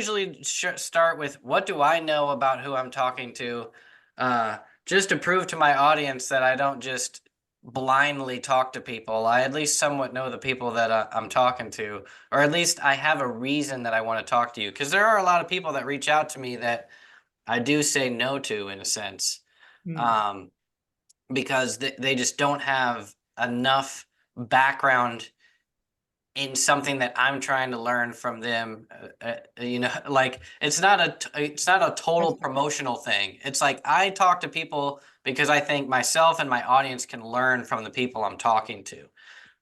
usually start with what do I know about who I'm talking to, just to prove to my audience that I don't just blindly talk to people. I at least somewhat know the people that I'm talking to, or at least I have a reason that I want to talk to you. Because there are a lot of people that reach out to me that I do say no to in a sense, Mm. um, because they just don't have enough background in something that I'm trying to learn from them. Like it's not a total promotional thing. It's like I talk to people because I think myself and my audience can learn from the people I'm talking to.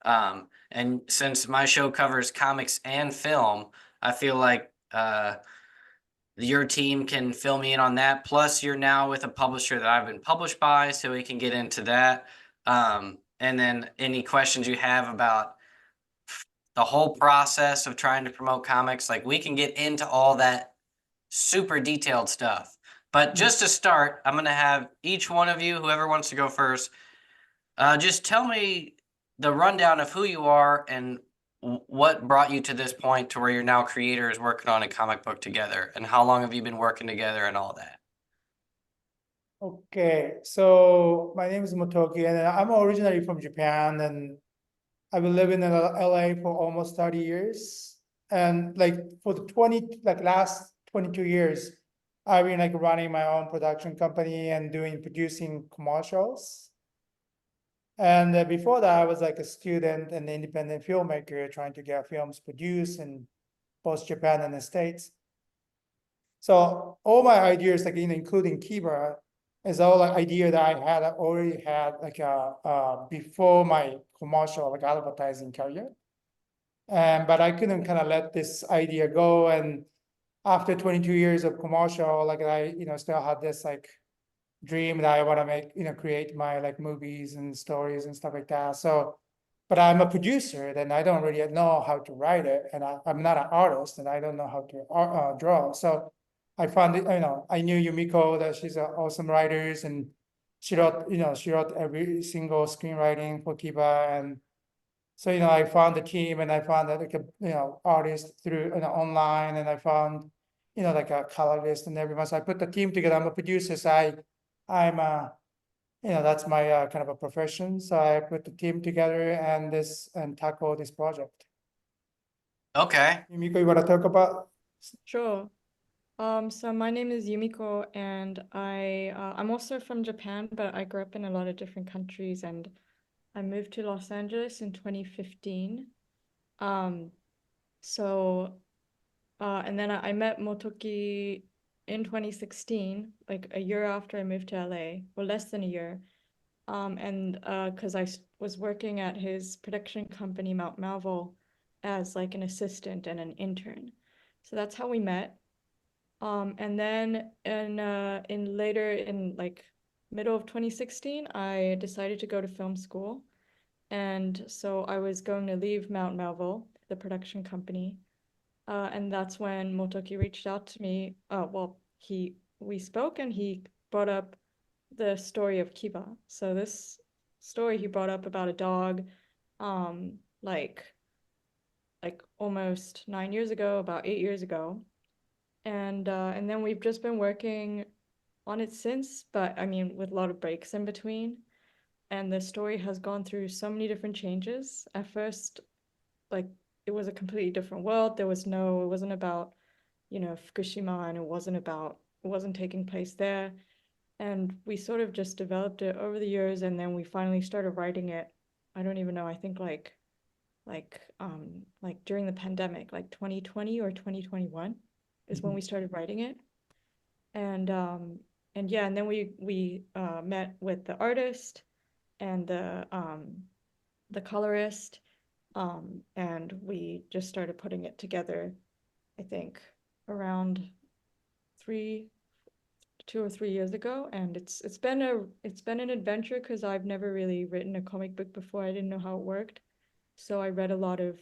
And since my show covers comics and film, I feel like your team can fill me in on that. Plus, you're now with a publisher that I've been published by, so we can get into that. And then any questions you have about the whole process of trying to promote comics, like we can get into all that super detailed stuff. But Mm. just to start, I'm going to have each one of you, whoever wants to go first, just tell me the rundown of who you are and what brought you to this point to where you're now creators working on a comic book together, and how long have you been working together and all that. Okay, so my name is Motoki, and I'm originally from Japan, and I've been living in LA for almost 30 years. And like for the last 22 years, I've been like running my own production company and producing commercials. And before that, I was like a student and independent filmmaker trying to get films produced in both Japan and the States. So all my ideas, like including Kiva, is all like idea that I already had like before my commercial like advertising career. And but I couldn't kind of let this idea go. And after 22 years of commercial, like I still had this like dream that I want to make, create my like movies and stories and stuff like that. So, but I'm a producer, then I don't really know how to write it, and I'm not an artist, and I don't know how to draw. So, I found it, I knew Yumiko that she's an awesome writer, and she wrote every single screenwriting for Kiva, and so I found the team, and I found that like a artist through online, and I found like a colorist and everyone. So I put the team together. I'm a producer, so I'm that's my kind of a profession. So I put the team together and tackle this project. Okay. Yumiko, you want to talk about? Sure. So my name is Yumiko, and I'm also from Japan, but I grew up in a lot of different countries, and I moved to Los Angeles in 2015. Um, so and then I met Motoki in 2016, like a year after I moved to LA, or less than a year. And because was working at his production company, Mt.MELVIL, as like an assistant and an intern. So that's how we met. And then in later in like middle of 2016, I decided to go to film school. And so I was going to leave Mt.MELVIL, the production company. And that's when Motoki reached out to me. Well, we spoke and he brought up the story of Kiva. So this story he brought up about a dog, um, like almost 9 years ago, about 8 years ago. And then we've just been working on it since, but I mean with a lot of breaks in between. And the story has gone through so many different changes. At first, like it was a completely different world. It wasn't about, Fukushima, and it wasn't taking place there. And we sort of just developed it over the years, and then we finally started writing it. I don't even know, I think like during the pandemic, like 2020 or 2021 is when we started writing it. And and yeah, and then we met with the artist and the colorist, and we just started putting it together, I think around 2 or 3 years ago. And it's been an adventure because I've never really written a comic book before. I didn't know how it worked. So I read a lot of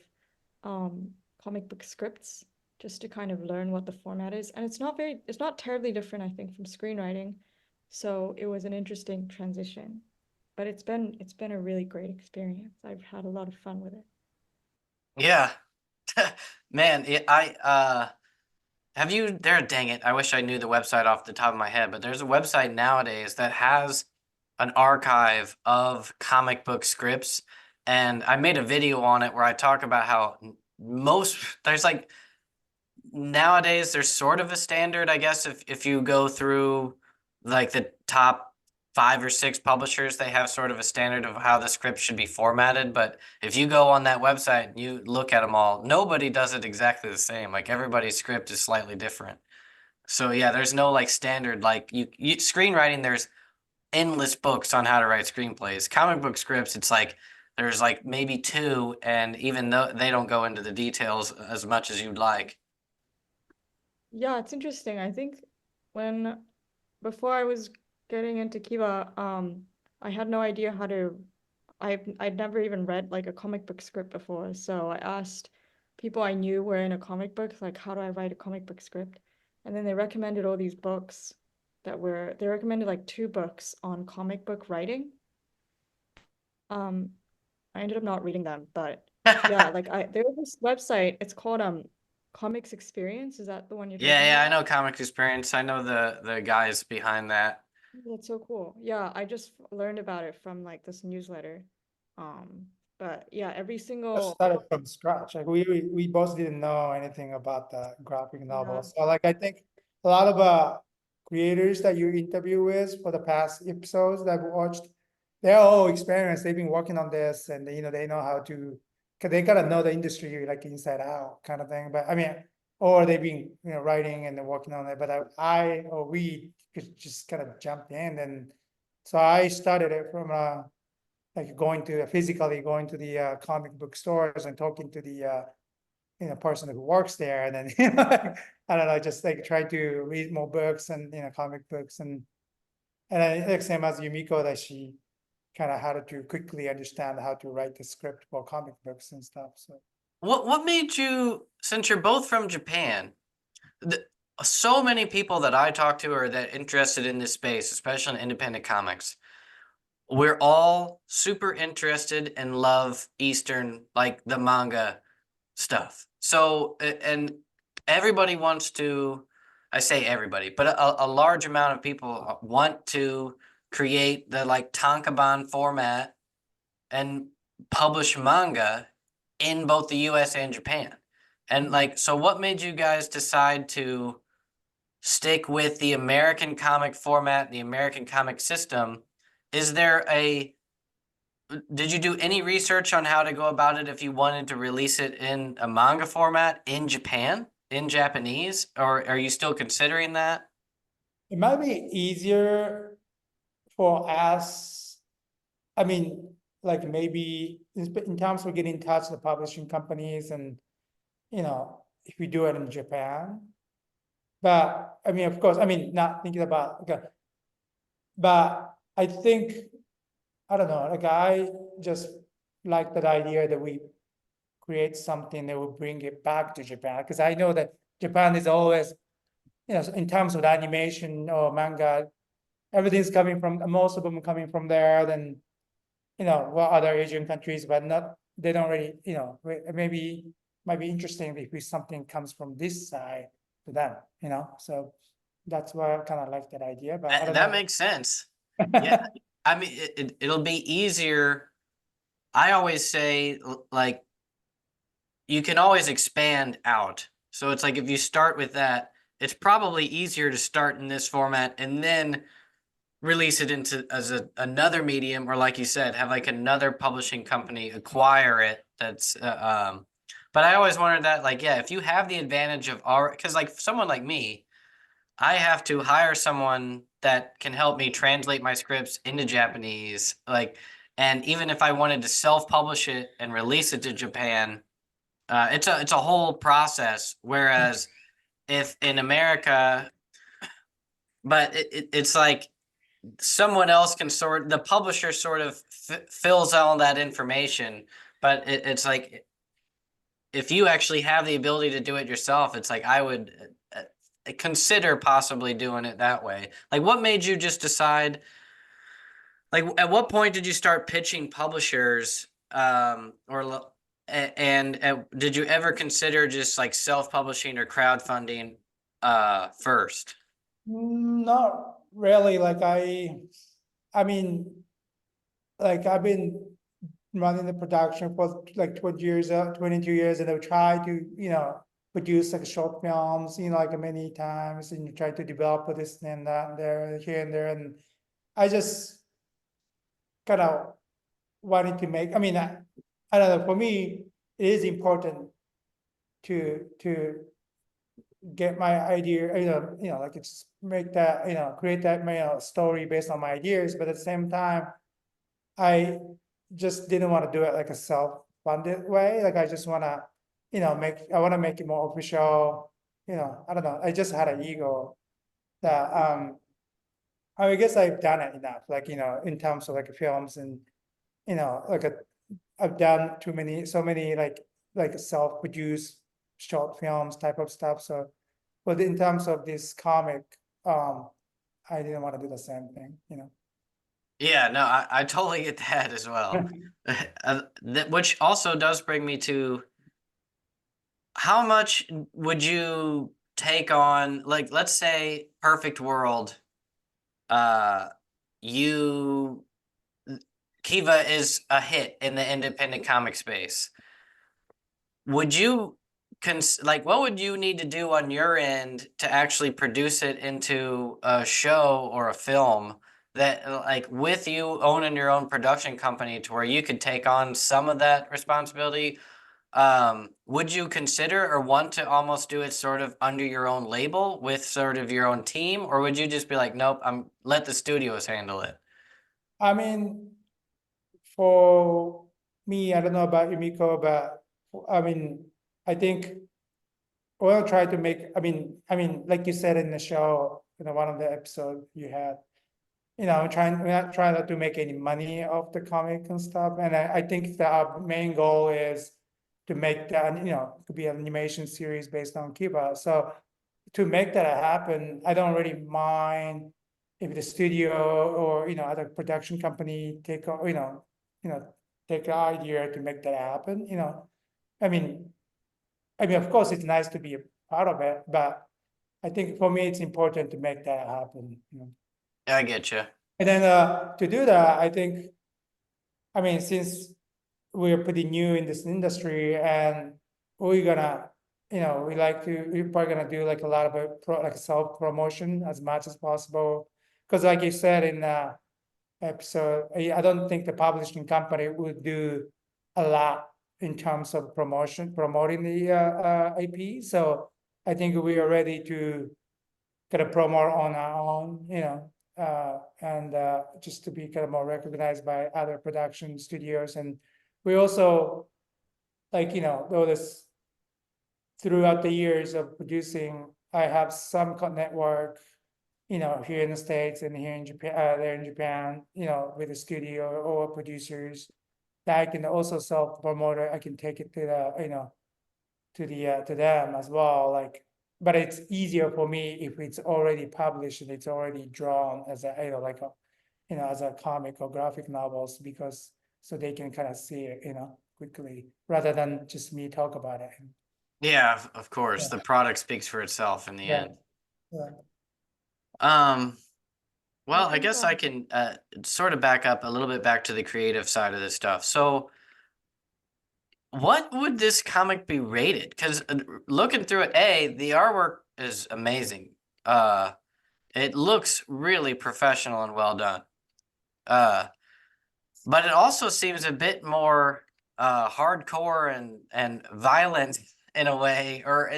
um, comic book scripts just to kind of learn what the format is. And it's not terribly different, I think, from screenwriting. So it was an interesting transition. But it's been a really great experience. I've had a lot of fun with it. Yeah. Man, I have you there? Dang it. I wish I knew the website off the top of my head, but there's a website nowadays that has an archive of comic book scripts. And I made a video on it where I talk about how there's like nowadays there's sort of a standard, I guess, if you go through like the top 5 or 6 publishers, they have sort of a standard of how the script should be formatted. But if you go on that website and you look at them all, nobody does it exactly the same. Like everybody's script is slightly different. So yeah, there's no like standard like you screenwriting, there's endless books on how to write screenplays. Comic book scripts, it's like there's like maybe 2, and even though they don't go into the details as much as you'd like. Yeah, it's interesting. I think when before I was getting into Kiva, I had no idea how to. I'd never even read like a comic book script before, so I asked people I knew were in a comic book, like, how do I write a comic book script? And then they recommended all these books they recommended like 2 books on comic book writing. Um, I ended up not reading them, but yeah, like there's this website, it's called Comics Experience. Is that the one you're Yeah, talking yeah, I about? know Comic Experience. I know the guys behind that. That's so cool. Yeah, I just learned about it from like this newsletter. Um, but yeah, every Just single started from scratch. Like we both didn't know anything about the graphic yeah, novel. So like I think a lot of creators that you interview with for the past episodes that we watched, they're all experienced. They've been working on this, and they know how to, cause they gotta know the industry like inside out kind of thing. But I mean, or they've been writing and then working on it. But I or we could just kind of jump in, and so I started it from like physically going to the comic book stores and talking to the person who works there, and then I don't know, just like try to read more books and comic books, and I like same as Yumiko, that she kind of had to quickly understand how to write the script for comic books and stuff. So What made you, since you're both from Japan, the, so many people that I talk to are that interested in this space, especially in independent comics. We're all super interested and love Eastern, like the manga stuff. So, and everybody wants to, I say everybody, but a large amount of people want to create the like tankobon format and publish manga in both the US and Japan. And like, so what made you guys decide to stick with the American comic format, the American comic system? Is there did you do any research on how to go about it if you wanted to release it in a manga format in Japan, in Japanese, or are you still considering that? it might be easier for us. I mean, like maybe in terms of getting in touch with the publishing companies, and if we do it in Japan. But I mean, of course, I mean, not thinking about, okay, but I think, I don't know, like I just like that idea that we create something that will bring it back to Japan, because I know that Japan is always, in terms of the animation or manga, everything's coming from, most of them coming from there, then, what other Asian countries, but not, they don't really, maybe might be interesting if something comes from this side to them, so that's why I kind of like that idea, but I don't That know. makes sense. Yeah, I mean, it'll be easier. I always say, like, you can always expand out. So it's like if you start with that, it's probably easier to start in this format and then release it into as another medium, or like you said, have like another publishing company acquire it. But I always wondered that, like, yeah, if you have the advantage of our, because like someone like me, I have to hire someone that can help me translate my scripts into Japanese, like, and even if I wanted to self-publish it and release it to Japan, it's a whole process. Whereas if in America, but it's like someone else can the publisher sort of fills all that information, but it's like if you actually have the ability to do it yourself, it's like I would consider possibly doing it that way. Like, what made you just decide? Like, at what point did you start pitching publishers? And did you ever consider just like self-publishing or crowdfunding? first? Not really, like I mean, like I've been running the production for like 20 years, 22 years, and I've tried to, produce like short films, like many times, and you try to develop this and that and there, here and there, and I just kind of wanted to make, I don't know, for me, it is important to get my idea, like it's make that, create that, story based on my ideas, but at the same time, I just didn't want to do it like a self-funded way. Like I just want to, I want to make it more official. I don't know. I just had an ego that I guess I've done it enough. Like in terms of like films and like I've done so many like self-produced short films type of stuff. So, but in terms of this comic, I didn't want to do the same thing. Yeah, no, I totally get that as well. Which also does bring me to how much would you take on, like, let's say perfect world, uh, you Kiva is a hit in the independent comic space. Would you like what would you need to do on your end to actually produce it into a show or a film that like with you owning your own production company to where you could take on some of that responsibility? Would you consider or want to almost do it sort of under your own label with sort of your own team, or would you just be like, nope, I'm let the studios handle it? I mean, for me, I don't know about Yumiko, but I mean, I think we'll try to make. Like you said in the show, one of the episodes you had, we're not trying not to make any money off the comic and stuff. And I think that our main goal is to make that, it could be an animation series based on Kiva. So to make that happen, I don't really mind if the studio or other production company you know take the idea to make that happen. I mean, of course, it's nice to be a part of it, but I think for me, it's important to make that happen. I get you. And then to do that, I think, since we're pretty new in this industry and we're gonna, we're probably gonna do like a lot of like self promotion as much as possible. Because like you said in the episode, I don't think the publishing company would do a lot in terms of promoting the IP. So I think we are ready to kind of promote on our own, and just to be kind of more recognized by other production studios. And we also like, notice throughout the years of producing, I have some network, here in the States and here in Japan, there in Japan, with a studio or producers that I can also self-promote it. I can take it to the, to them as well. Like, but it's easier for me if it's already published and it's already drawn as a, like a, as a comic or graphic novels, because so they can kind of see it, quickly rather than just me talk about it. Yeah, of course. Yeah, The product speaks for itself in the yeah, end. yeah. Um, I well, I think guess I can sort of back up a little bit back to the creative side of this stuff. So, what would this comic be rated? Because looking through it, the artwork is amazing. Uh, it looks really professional and well done. Uh, but it also seems a bit more hardcore and violent in a way, or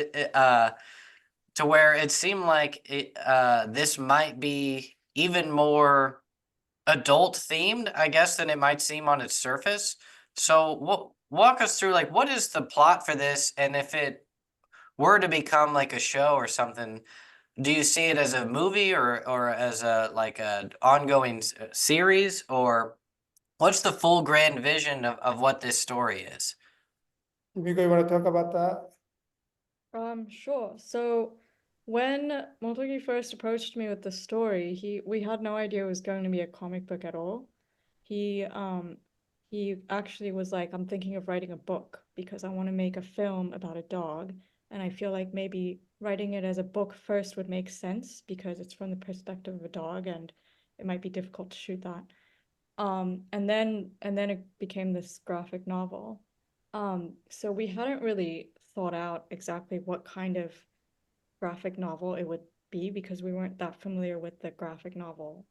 to where it seemed like this might be even more adult themed, I guess, than it might seem on its surface. So, walk us through like what is the plot for this, and if it were to become like a show or something, do you see it as a movie or as a like a ongoing series, or what's the full grand vision of what this story is? Miko, you want to talk about that? Sure. So when Motoki first approached me with the story, we had no idea it was going to be a comic book at all. He um he actually was like, I'm thinking of writing a book because I want to make a film about a dog, And I feel like maybe writing it as a book first would make sense because it's from the perspective of a dog and it might be difficult to shoot that. And then it became this graphic novel. So we hadn't really thought out exactly what kind of graphic novel it would be because we weren't that familiar with the graphic novel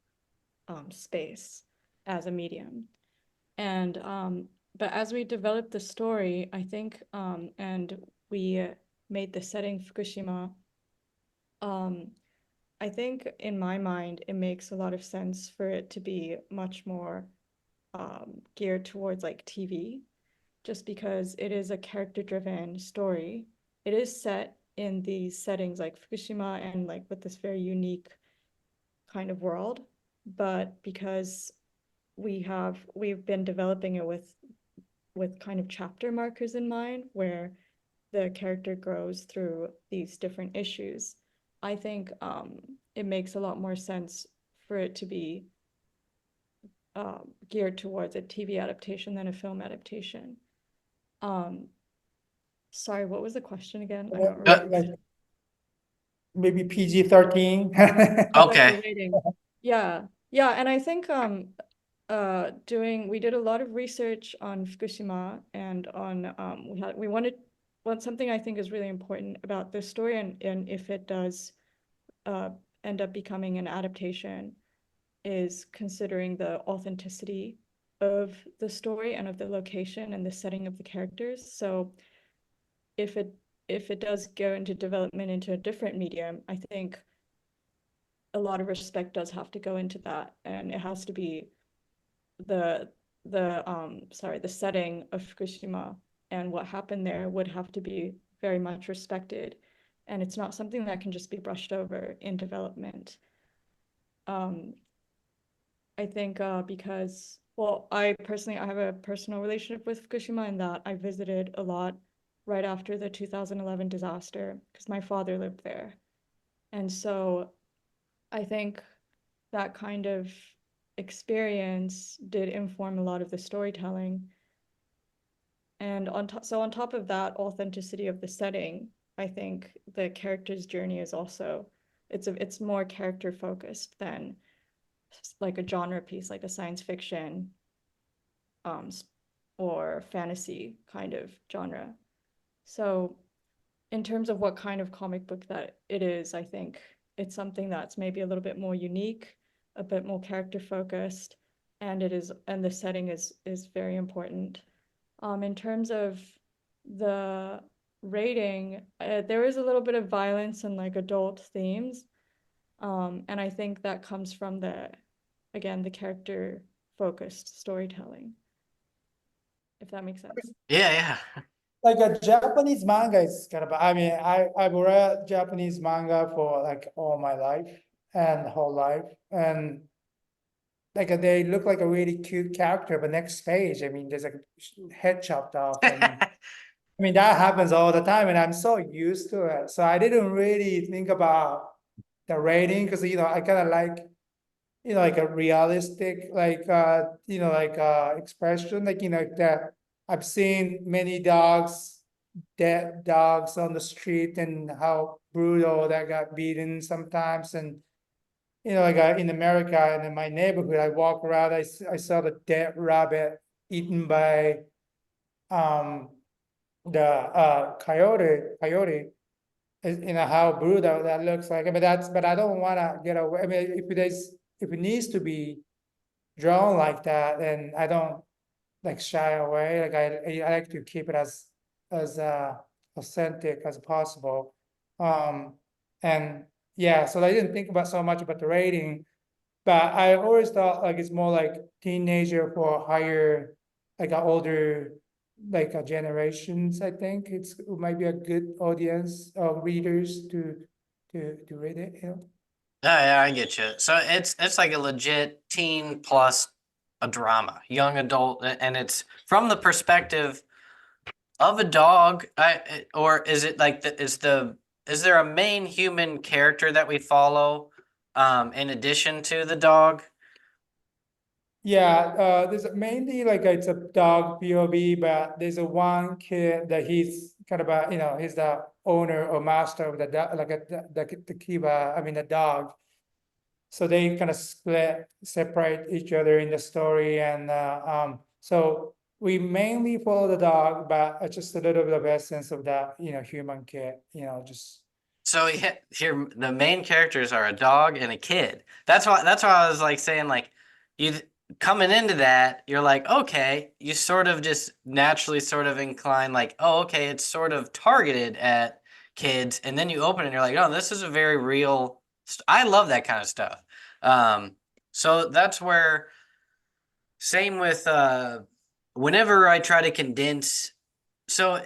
space as a medium. And but as we developed the story, I think, and we made the setting Fukushima, um, I think in my mind, it makes a lot of sense for it to be much more geared towards like TV, just because it is a character-driven story. It is set in these settings like Fukushima and like with this very unique kind of world, but because we've been developing it with kind of chapter markers in mind where the character grows through these different issues. I think it makes a lot more sense for it to be geared towards a TV adaptation than a film adaptation. Um, sorry, what was the question again? I don't Like, remember. like maybe PG-13. Oh, like the Okay. rating. Yeah. Yeah, and I think we did a lot of research on Fukushima and on we wanted something I think is really important about this story and if it does uh end up becoming an adaptation is considering the authenticity of the story and of the location and the setting of the characters. So if it does go into development into a different medium, I think a lot of respect does have to go into that, and it has to be the the setting of Fukushima and what happened there would have to be very much respected, and it's not something that can just be brushed over in development. Um, I think because, well, I have a personal relationship with Fukushima in that I visited a lot right after the 2011 disaster because my father lived there. And so I think that kind of experience did inform a lot of the storytelling. And on top of that authenticity of the setting, I think the character's journey is also it's more character focused than like a genre piece, like a science fiction um, or fantasy kind of genre. So in terms of what kind of comic book that it is, I think it's something that's maybe a little bit more unique, a bit more character focused, and the setting is very important. In terms of the rating, there is a little bit of violence and like adult themes, and I think that comes from again, the character focused storytelling, if that makes sense. Yeah, yeah. Like a Japanese manga is kind of, I mean, I've read Japanese manga for like all my life and whole life. And like they look like a really cute character, but next page, I mean, there's a head chopped off. And I mean, that happens all the time. And I'm so used to it. So I didn't really think about the rating because, I kind of like, like a realistic, like, like expression, like, that I've seen many dead dogs on the street and how brutal that got beaten sometimes. And, like in America and in my neighborhood, I walk around, I saw the dead rabbit eaten by, um, the, coyote. How brutal that looks like. I mean, but I don't want to get away. I mean, if it needs to be drawn like that, then I don't like shy away. Like I like to keep it as authentic as possible. And yeah, so I didn't think about so much about the rating, but I always thought like it's more like teenager for higher, like older, like generations. I think it might be a good audience of readers to read it. Yeah, yeah, I get you. So it's like a legit teen plus a drama, young adult, and it's from the perspective of a dog. Or is it like is there a main human character that we follow in addition to the dog? Yeah, there's mainly like it's a dog POV, but there's a one kid that he's kind of a, he's the owner or master of the dog, like the Kiva, I mean the dog. So they kind of separate each other in the story, and so we mainly follow the dog, but just a little bit of essence of that, human kid, just. So here the main characters are a dog and a kid. That's why I was like saying like you coming into that, you're like, okay, you sort of just naturally sort of incline like, oh, okay, it's sort of targeted at kids, and then you open it and you're like, oh, this is a very real I love that kind of stuff. Um, so that's where same with whenever I try to condense so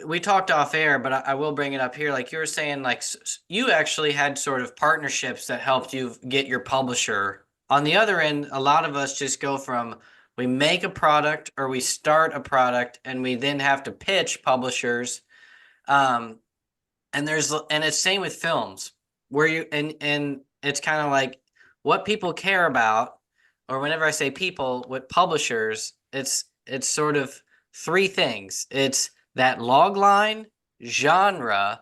we talked off air, but I will bring it up here. Like you were saying, like you actually had sort of partnerships that helped you get your publisher. On the other end, a lot of us just go from we make a product or we start a product and we then have to pitch publishers. Um, and it's same with films where you and it's kind of like what people care about, or whenever I say people with publishers, it's sort of three things. It's that log line, genre,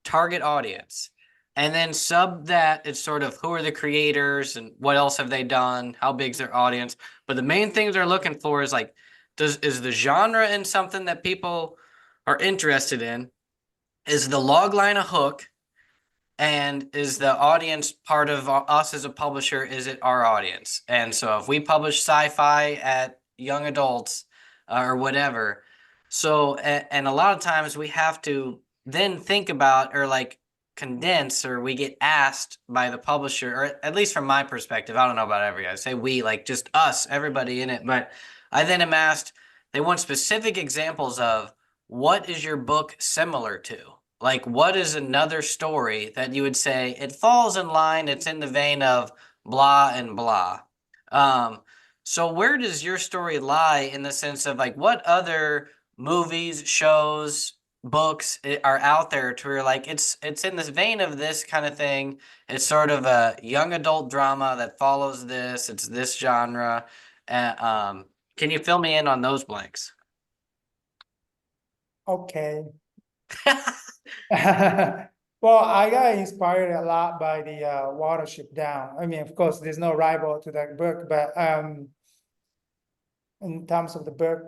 target audience. And then sub that, it's sort of who are the creators and what else have they done? How big's their audience? But the main things they're looking for is like, is the genre in something that people are interested in? Is the log line a hook? And is the audience part of us as a publisher? Is it our audience? And so if we publish sci-fi at young adults or whatever, so and a lot of times we have to then think about or like condense, or we get asked by the publisher, or at least from my perspective, I don't know about every guy. I say we, like just us, everybody in it. But I then am asked, they want specific examples of what is your book similar to? Like, what is another story that you would say it falls in line, it's in the vein of blah and blah? Um, so where does your story lie in the sense of like what other movies, shows, books are out there to where like it's in this vein of this kind of thing. It's sort of a young adult drama that follows this, it's this genre. Can you fill me in on those blanks? Okay. Well, I got inspired a lot by the Watership Down. I mean, of course, there's no rival to that book, but in terms of the book,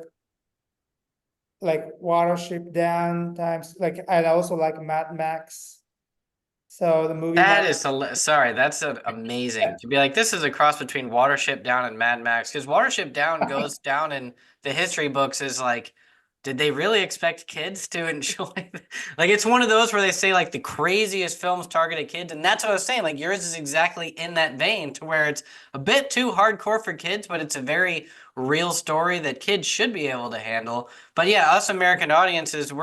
like Watership Down times, like I also like Mad Max. So the movie That Mad. is sorry, that's amazing to be like this is a cross between Watership Down and Mad Max, because Watership Down goes down in the history books as like, did they really expect kids to enjoy like it's one of those where they say like the craziest films targeted kids, and that's what I was saying, like yours is exactly in that vein to where it's a bit too hardcore for kids, but it's a very real story that kids should be able to handle. But yeah, us American audiences,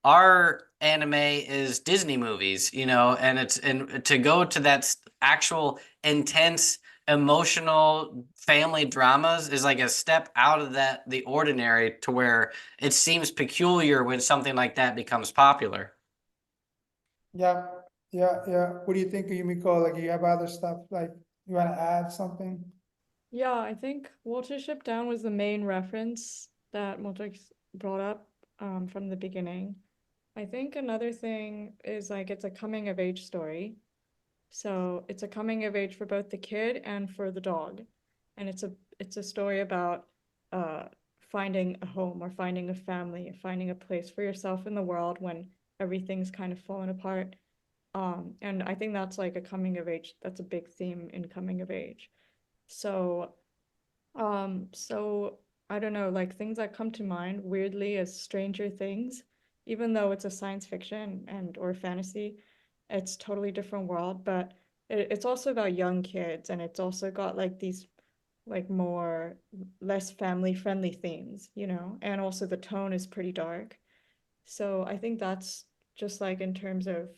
our anime is Disney movies, and to go to that actual intense emotional family dramas is like a step out of the ordinary to where it seems peculiar when something like that becomes popular. Yeah, yeah. What do you think, Yumiko? Like, you have other stuff, like, you want to add something? Yeah, I think Watership Down was the main reference that Motoki brought up from the beginning. I think another thing is like it's a coming of age story. So it's a coming of age for both the kid and for the dog. And it's a story about uh finding a home or finding a family, finding a place for yourself in the world when everything's kind of fallen apart. And I think that's like a coming of age, that's a big theme in coming of age. So so I don't know, like things that come to mind weirdly is Stranger Things, even though it's a science fiction and or fantasy, it's totally different world, but it's also about young kids and it's also got like these like more less family friendly themes, and also the tone is pretty dark. So I think that's just like in terms of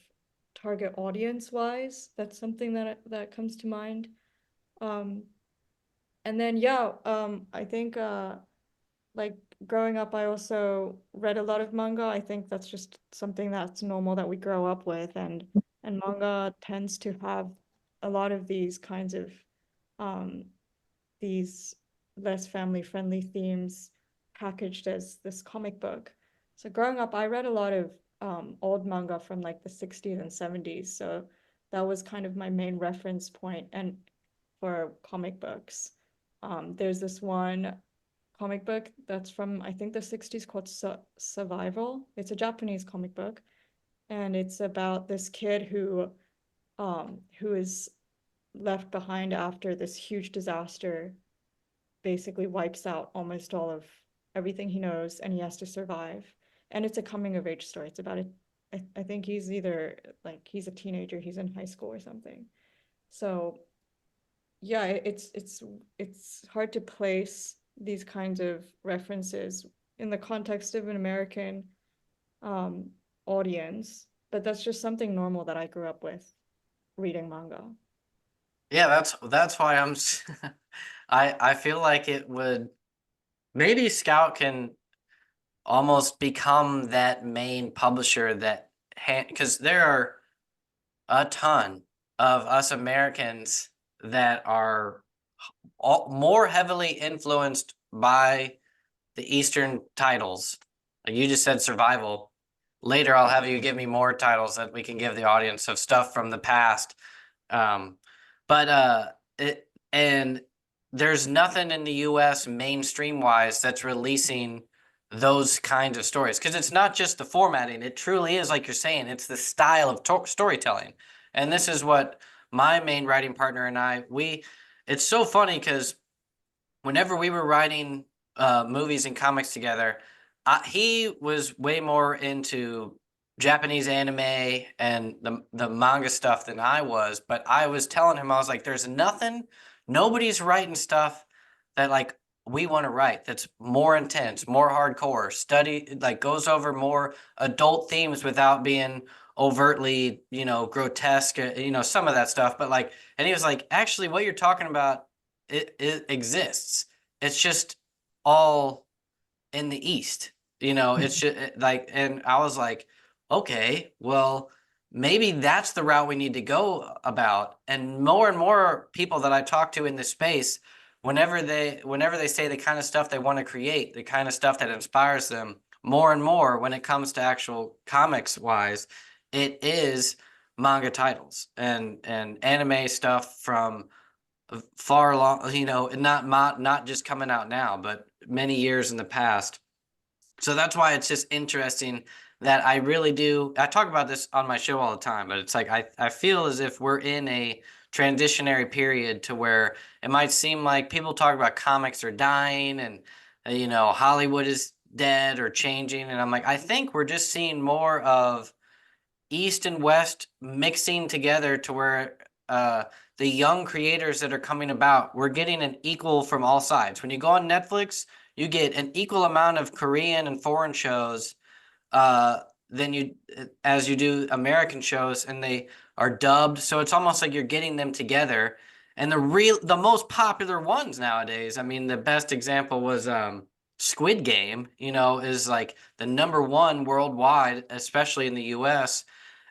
target audience wise, that's something that comes to mind. Um, and then yeah, I think like growing up, I also read a lot of manga. I think that's just something that's normal that we grow up with, and manga tends to have a lot of these kinds of um these less family-friendly themes packaged as this comic book. So growing up, I read a lot of old manga from like the 60s and 70s. So that was kind of my main reference point and for comic books. There's this one comic book that's from, I think, the 60s called Survival. It's a Japanese comic book, and it's about this kid who is left behind after this huge disaster basically wipes out almost all of everything he knows, and he has to survive. And it's a coming of age story. It's about I think he's either like he's a teenager, he's in high school or something. So yeah, it's hard to place these kinds of references in the context of an American audience, but that's just something normal that I grew up with reading manga. Yeah, that's why I feel like it would maybe Scout can almost become that main publisher that because there are a ton of us Americans that are more heavily influenced by the Eastern titles. Like you just said, Survival. Later, I'll have you give me more titles that we can give the audience of stuff from the past. Um, it and there's nothing in the US mainstream wise that's releasing those kinds of stories because it's not just the formatting, it truly is like you're saying, it's the style of storytelling. And this is what my main writing partner and it's so funny because whenever we were writing movies and comics together, he was way more into Japanese anime and the manga stuff than I was. But I was telling him, I was like, there's nobody's writing stuff that like we want to write that's more intense, more hardcore, like goes over more adult themes without being overtly, grotesque, some of that stuff. But like, and he was like, actually, what you're talking about, it exists. It's just all in the East. It's just like, and I was like, okay, well, maybe that's the route we need to go about. And more people that I talk to in this space, whenever they say the kind of stuff they want to create, the kind of stuff that inspires them, more and more when it comes to actual comics wise, it is manga titles and anime stuff from far along, not just coming out now, but many years in the past. So that's why it's just interesting that I really do. I talk about this on my show all the time, but it's like I feel as if we're in a transitionary period to where it might seem like people talk about comics are dying and Hollywood is dead or changing, and I'm like, I think we're just seeing more of East and West mixing together to where the young creators that are coming about, we're getting an equal from all sides. When you go on Netflix, you get an equal amount of Korean and foreign shows than as you do American shows, and they are dubbed. So it's almost like you're getting them together. And the most popular ones nowadays, I mean, the best example was Squid Game, is like the #1 worldwide, especially in the US.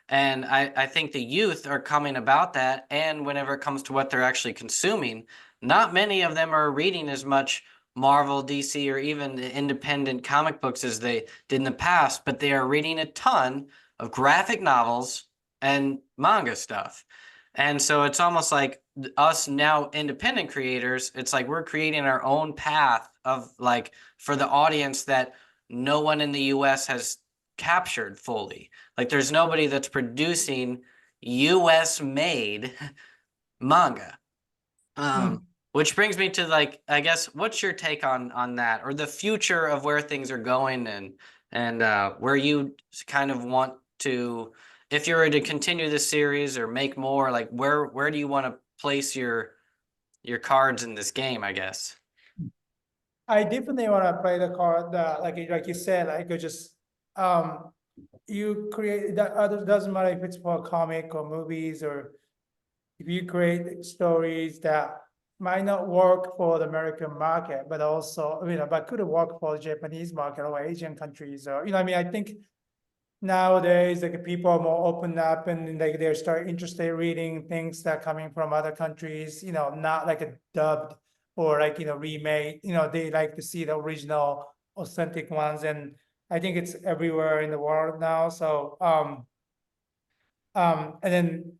And I think the youth are coming about that. And whenever it comes to what they're actually consuming, not many of them are reading as much Marvel, DC, or even the independent comic books as they did in the past, but they are reading a ton of graphic novels and manga stuff. And so it's almost like us now independent creators, it's like we're creating our own path of like for the audience that no one in the US has captured fully. Like there's nobody that's producing US made manga. Which brings me to like, I guess, what's your take on that or the future of where things are going and where you kind of want to, if you were to continue this series or make more, like where do you want to place your cards in this game, I guess? I definitely want to play the card that, like you said, like you just you create that. Other doesn't matter if it's for a comic or movies, or if you create stories that might not work for the American market, but also but could work for the Japanese market or Asian countries, or I mean, I think nowadays like people are more open up and like they start interested in reading things that are coming from other countries, not like a dubbed or like, remade, they like to see the original authentic ones. And I think it's everywhere in the world now. So, and then,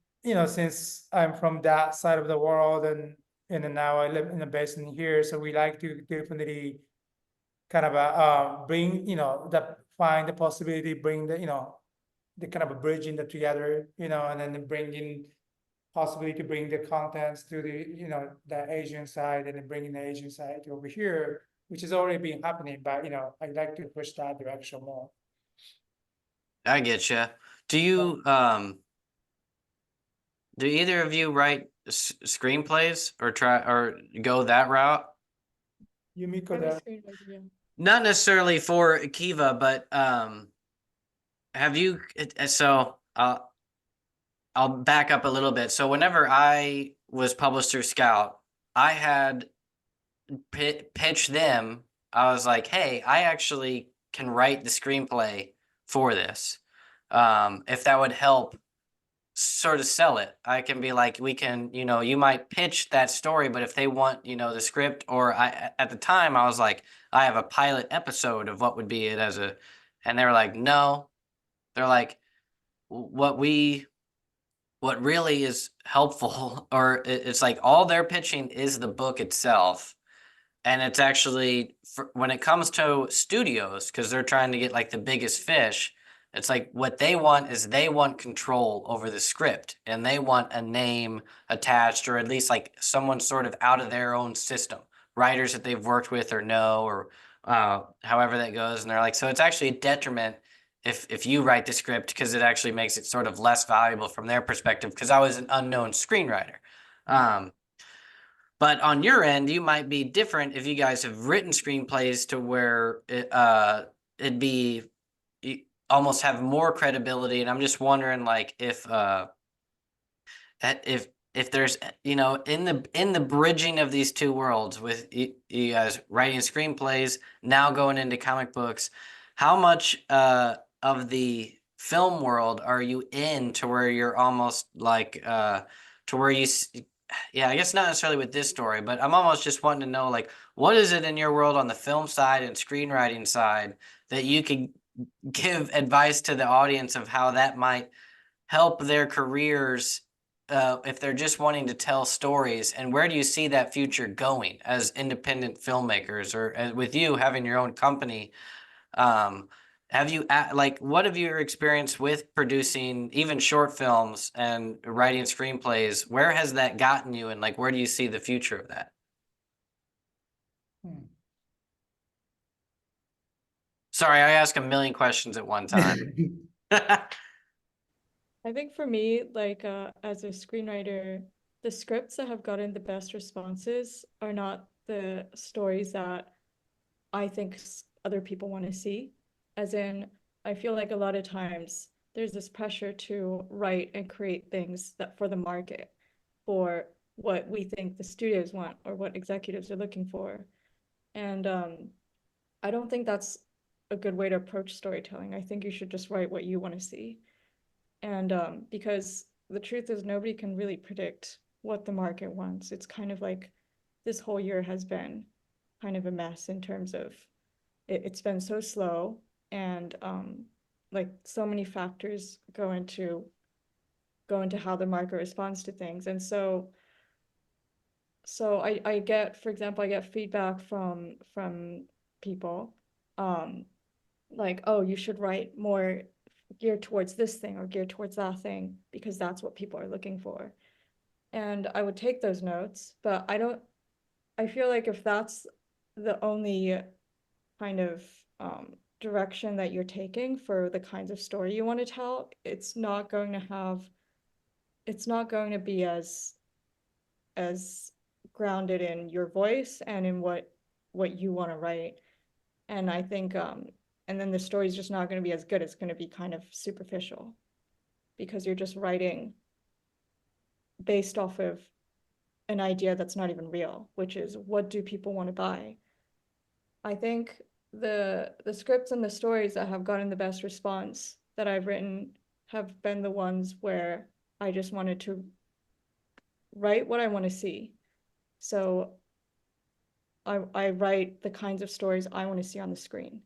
since I'm from that side of the world, and then now I live in a basin here, so we like to definitely kind of bring, find the possibility, bring the kind of a bridging that together, and then bringing possibility to bring the contents to the Asian side, and then bringing the Asian side over here, which has already been happening, but I'd like to push that direction more. I get you. Do you do either of you write screenplays or try or go that route? Yumiko, I'm a the screenwriter, yeah. Not necessarily for Kiva, but have you so I'll back up a little bit. So whenever I was published through Scout, I had pitched them. I was like, "Hey, I actually can write the screenplay for this. If that would help sort of sell it, I can be like, we can, you might pitch that story, but if they want, the script, or at the time I was like, I have a pilot episode of what would be it as a, and they were like, no, they're like, what really is helpful, or it's like all they're pitching is the book itself. And it's actually when it comes to studios, because they're trying to get like the biggest fish, it's like what they want is they want control over the script, and they want a name attached, or at least like someone sort of out of their own system, writers that they've worked with or know, or however that goes. And they're like, so it's actually a detriment if you write the script, because it actually makes it sort of less valuable from their perspective, because I was an unknown screenwriter. But on your end, you might be different if you guys have written screenplays to where it'd be almost have more credibility. And I'm just wondering, like, if there's in the bridging of these two worlds, with you guys writing screenplays, now going into comic books, how much of the film world are you in to where you're almost like to where yeah, I guess not necessarily with this story, but I'm almost just wanting to know, like, what is it in your world on the film side and screenwriting side that you could give advice to the audience of how that might help their careers, if they're just wanting to tell stories, and where do you see that future going as independent filmmakers, or with you having your own company? Have you like, what have your experience with producing even short films and writing screenplays? Where has that gotten you, and like, where do you see the future of that? Sorry, I ask a million questions at one time. I think for me, like as a screenwriter, the scripts that have gotten the best responses are not the stories that I think other people want to see. As in, I feel like a lot of times there's this pressure to write and create things that for the market, for what we think the studios want or what executives are looking for. And I don't think that's a good way to approach storytelling. I think you should just write what you want to see. And because the truth is, nobody can really predict what the market wants. It's kind of like this whole year has been kind of a mess in terms of it's been so slow, and like so many factors go into how the market responds to things. And so I get, for example, I get feedback from people, like, oh, you should write more geared towards this thing or geared towards that thing because that's what people are looking for. And I would take those notes, but I feel like if that's the only kind of direction that you're taking for the kinds of story you want to tell, it's not going to be as grounded in your voice and in what you want to write. And I think and then the story's just not going to be as good. It's going to be kind of superficial because you're just writing based off of an idea that's not even real, which is, what do people want to buy? I think the scripts and the stories that have gotten the best response that I've written have been the ones where I just wanted to write what I want to see. So I write the kinds of stories I want to see on the screen.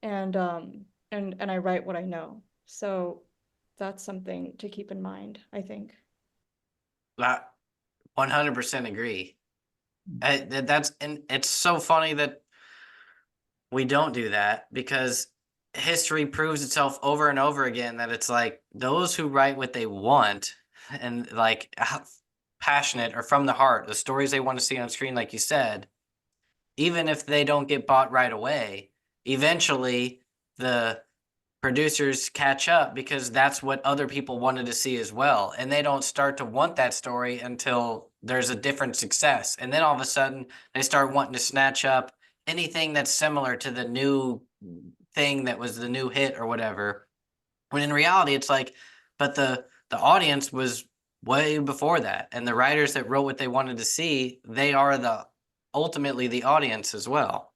And I write what I know. So that's something to keep in mind, I think. I 100% agree. And it's so funny that we don't do that because history proves itself over and over again that it's like those who write what they want and like passionate or from the heart, the stories they want to see on screen, like you said, even if they don't get bought right away, eventually the producers catch up because that's what other people wanted to see as well. And they don't start to want that story until there's a different success. And then all of a sudden they start wanting to snatch up anything that's similar to the new thing that was the new hit or whatever. When in reality, it's like, but the audience was way before that. And the writers that wrote what they wanted to see, they are the ultimately the audience as well.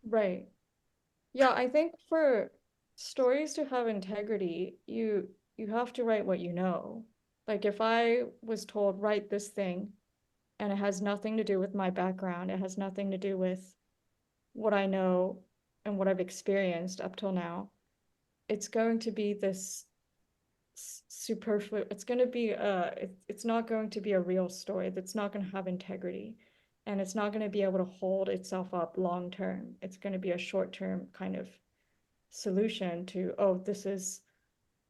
Right. Yeah, I think for stories to have integrity, you have to write what you know. Like if I was told write this thing and it has nothing to do with my background, it has nothing to do with what I know and what I've experienced up till now, it's going to be this superfluous. It's going to be it's not going to be a real story. That's not going to have integrity, and it's not going to be able to hold itself up long term. It's going to be a short term kind of solution to, oh, this is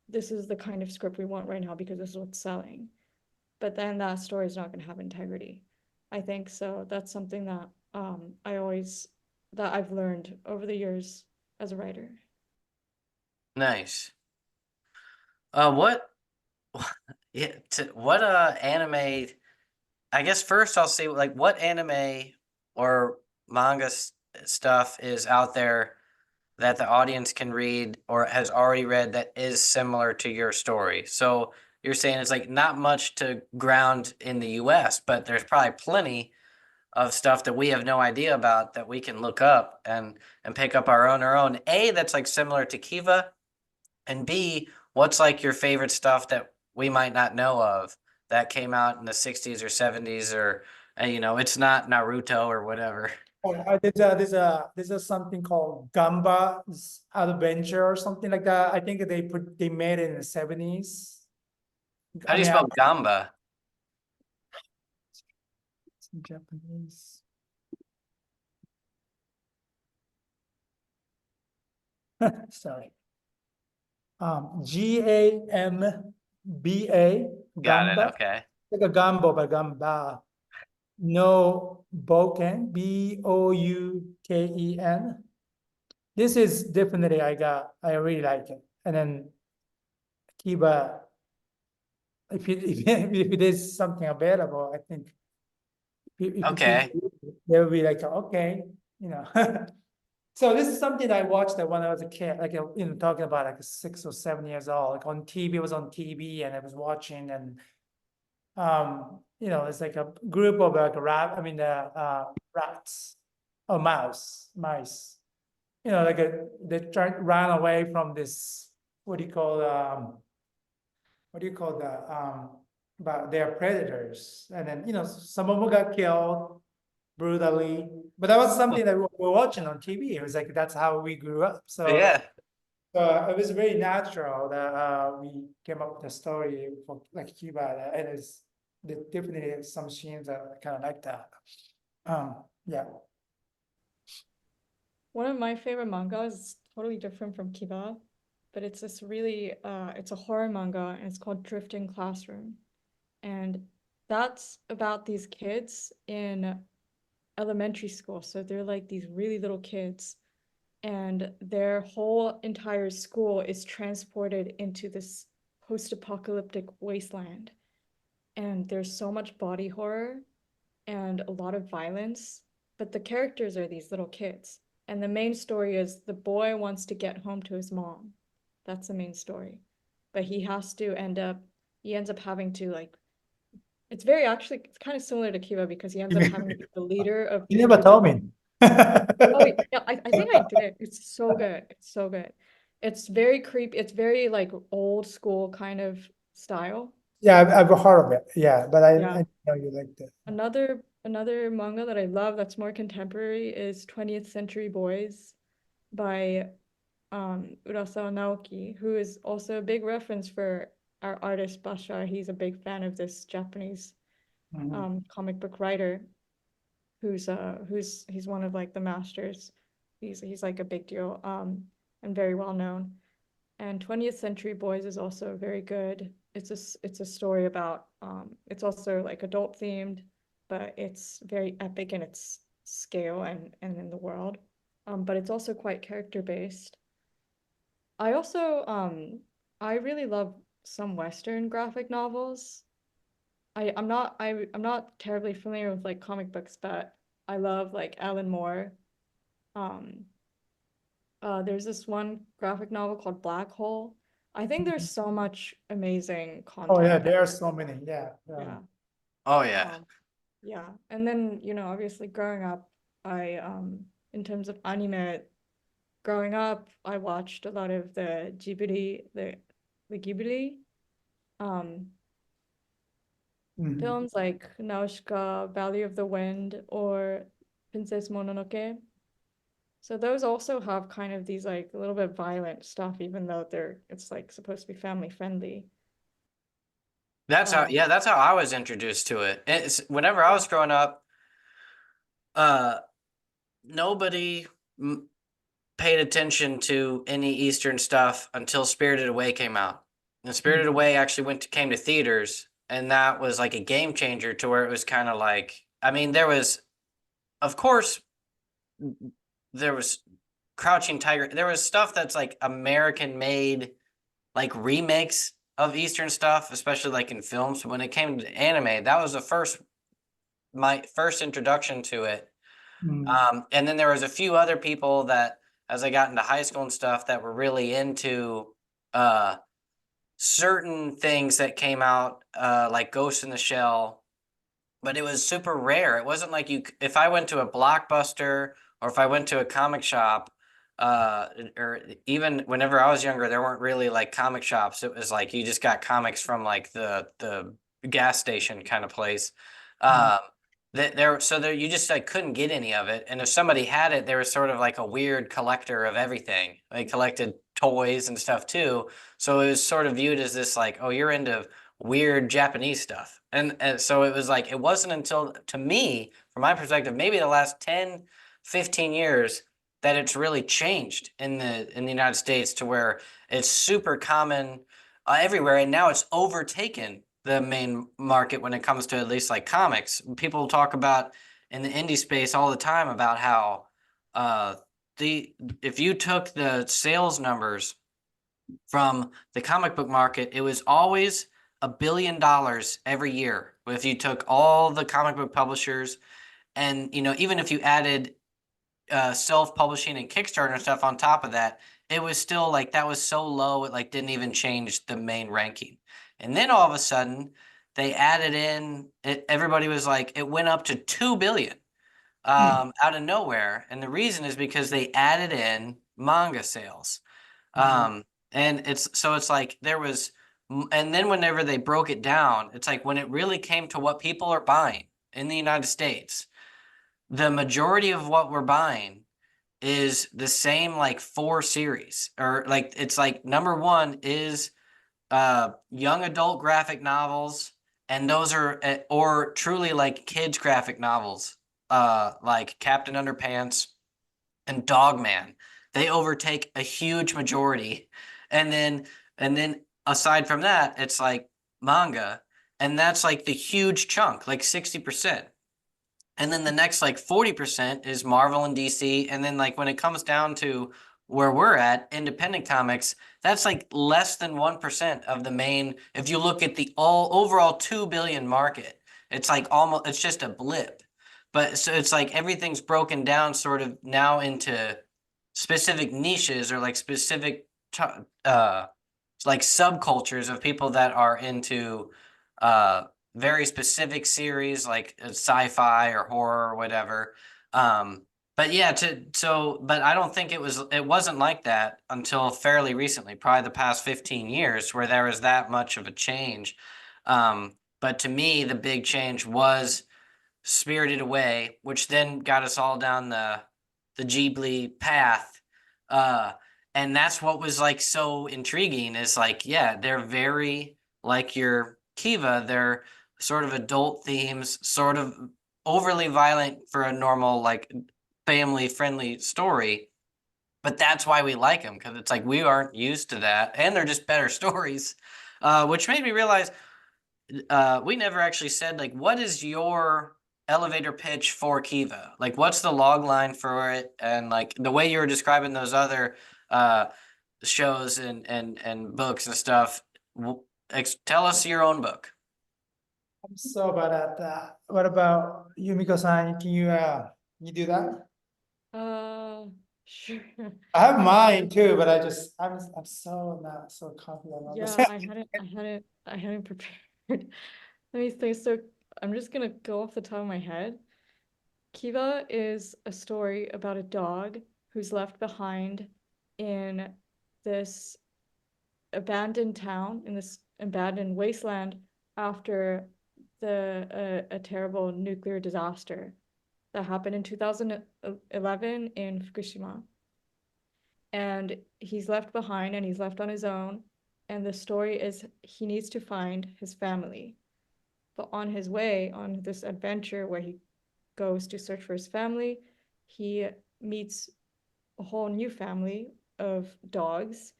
the kind of script we want right now because this is what's selling. But then that story is not going to have integrity, I think. So that's something that that I've learned over the years as a writer. Nice. What yeah, what anime, I guess first I'll say like what anime or manga stuff is out there that the audience can read or has already read that is similar to your story. So you're saying it's like not much to ground in the US, but there's probably plenty of stuff that we have no idea about that we can look up and pick up our own. A, that's like similar to Kiva, and B, what's like your favorite stuff that we might not know of that came out in the 60s or 70s or it's not Naruto or whatever. There's something called Gamba's Adventure or something like that. I think they made it in the 70s. How I do you mean, spell Gamba? it's in Japanese. Sorry. Gamba, Got it. Gamba, Okay. like a gumbo, but gamba. No Boken, Bouken. This is definitely I really like it. And then Kiba, if it is something available, I think if you keep, Okay. they will be like, okay, you know. So this is something I watched when I was a kid, like talking about like 6 or 7 years old, like on TV, it was on TV, and I was watching, and it's like a group of like rats or mice. Like they try to run away from this. What do you call what do you call that? But they are predators, and then some of them got killed brutally. But that was something that we were watching on TV. It was like that's how we grew up. So Yeah. it was very natural that we came up with a story for like Kiba, and it's definitely some scenes that I kind of like that. Yeah. One of my favorite mangas is totally different from Kiba, but it's this really it's a horror manga and it's called Drifting Classroom. And that's about these kids in elementary school. So they're like these really little kids, and their whole entire school is transported into this post-apocalyptic wasteland. And there's so much body horror and a lot of violence, but the characters are these little kids. And the main story is the boy wants to get home to his mom. That's the main story. But he ends up having to like, it's kind of similar to Kiva because he ends up having to be the leader of You these never group of. told me. Oh, yeah, I think I did. It's so good. It's so good. It's very creepy. It's very like old school kind of style. Yeah, I've heard of it. Yeah, but I Yeah. know you liked it. Another another manga that I love that's more contemporary is 20th Century Boys by Urasawa Naoki, who is also a big reference for our artist Bashar. He's a big fan of this Japanese comic book writer he's one of like the masters. He's like a big deal and very well known. And 20th Century Boys is also very good. It's a story about it's also like adult themed, but it's very epic in its scale and in the world. But it's also quite character based. I also I really love some Western graphic novels. I'm not terribly familiar with like comic books, but I love like Alan Moore. Um, there's this one graphic novel called Black Hole. I think there's so much amazing Oh, yeah, content. there are so many, yeah. Yeah. Oh yeah. Yeah. And then, obviously growing up, I in terms of anime, growing up, I watched a lot of the Ghibli um Mhm. films like Nausicaa, Valley of the Wind, or Princess Mononoke. So those also have kind of these like a little bit violent stuff, even though it's like supposed to be family friendly. That's how, Um, yeah, that's how I was introduced to it. It's whenever I was growing up, uh, nobody paid attention to any Eastern stuff until Spirited Away came out. And Spirited Away actually came to theaters, and that was like a game changer to where it was kind of like, I mean, of course, there was Crouching Tiger. There was stuff that's like American made, like remakes of Eastern stuff, especially like in films. When it came to anime, that was my first introduction to it. And then there was a few other people that, as I got into high school and stuff, that were really into uh, certain things that came out, like Ghost in the Shell, but it was super rare. It wasn't like if I went to a Blockbuster or if I went to a comic shop, or even whenever I was younger, there weren't really like comic shops. It was like you just got comics from like the gas station kind of place. Um, so you just like couldn't get any of it, and if somebody had it, they were sort of like a weird collector of everything. They collected toys and stuff too, so it was sort of viewed as this like, oh, you're into weird Japanese stuff. And so it was like, it wasn't until, to me, from my perspective, maybe the last 10, 15 years that it's really changed in the United States to where it's super common everywhere. And now it's overtaken the main market when it comes to at least like comics. People talk about in the indie space all the time about how uh, if you took the sales numbers from the comic book market, it was always $1 billion every year. If you took all the comic book publishers, and even if you added self-publishing and Kickstarter and stuff on top of that, it was still like that was so low it like didn't even change the main ranking. And then all of a sudden they added in everybody was like it went up to 2 billion out of nowhere. And the reason is because they added in manga sales. And it's like and then whenever they broke it down, it's like when it really came to what people are buying in the United States, the majority of what we're buying is the same like four series, or like it's like number one is young adult graphic novels, and those are or truly like kids graphic novels, like Captain Underpants and Dogman. They overtake a huge majority. And then aside from that, it's like manga, and that's like the huge chunk, like 60%. And then the next like 40% is Marvel and DC. And then like when it comes down to where we're at, independent comics, that's like less than 1% of the main. If you look at the overall 2 billion market, it's like it's just a blip. But so it's like everything's broken down sort of now into specific niches or like specific uh like subcultures of people that are into uh very specific series like sci-fi or horror or whatever. But yeah, but I don't think it wasn't like that until fairly recently, probably the past 15 years, where there was that much of a change. But to me, the big change was Spirited Away, which then got us all down the Ghibli path. And that's what was like so intriguing is like, yeah, they're very like your Kiva, they're sort of adult themes, sort of overly violent for a normal like family friendly story. But that's why we like them, because it's like we aren't used to that, and they're just better stories. Which made me realize we never actually said like what is your elevator pitch for Kiva? Like what's the log line for it? And like the way you were describing those other uh shows and books and stuff, tell us your own book. I'm so bad at that. What about Yumiko-san? You do that? Sure. I have mine too, but I'm so not so confident on this. Yeah, I hadn't prepared. Let me think. So I'm just gonna go off the top of my head. Kiva is a story about a dog who's left behind in this abandoned town, in this abandoned wasteland after a terrible nuclear disaster that happened in 2011 in Fukushima. And he's left behind and he's left on his own. And the story is he needs to find his family. But on his way, on this adventure where he goes to search for his family, he meets a whole new family of dogs,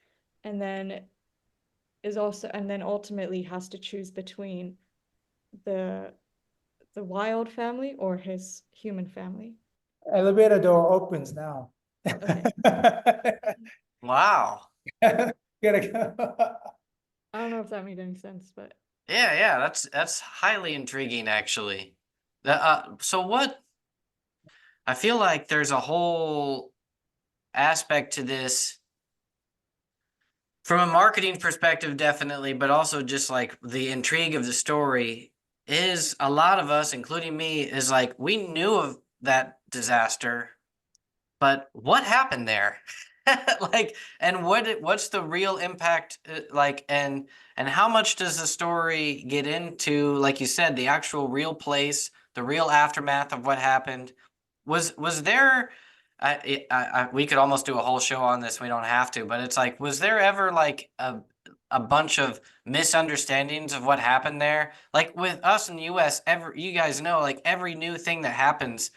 and then ultimately has to choose between the wild family or his human family. Elevator door opens now. Okay. Wow. Gotta go. I don't know if that made any sense, but Yeah, that's highly intriguing actually. So what I feel like there's a whole aspect to this from a marketing perspective, definitely, but also just like the intrigue of the story is a lot of us, including me, is like we knew of that disaster, but what happened there? Like, and what's the real impact like, and how much does the story get into, like you said, the actual real place, the real aftermath of what happened? Was there we could almost do a whole show on this. We don't have to, but it's like, was there ever like a bunch of misunderstandings of what happened there? Like with us in the US, you guys know, like every new thing that happens,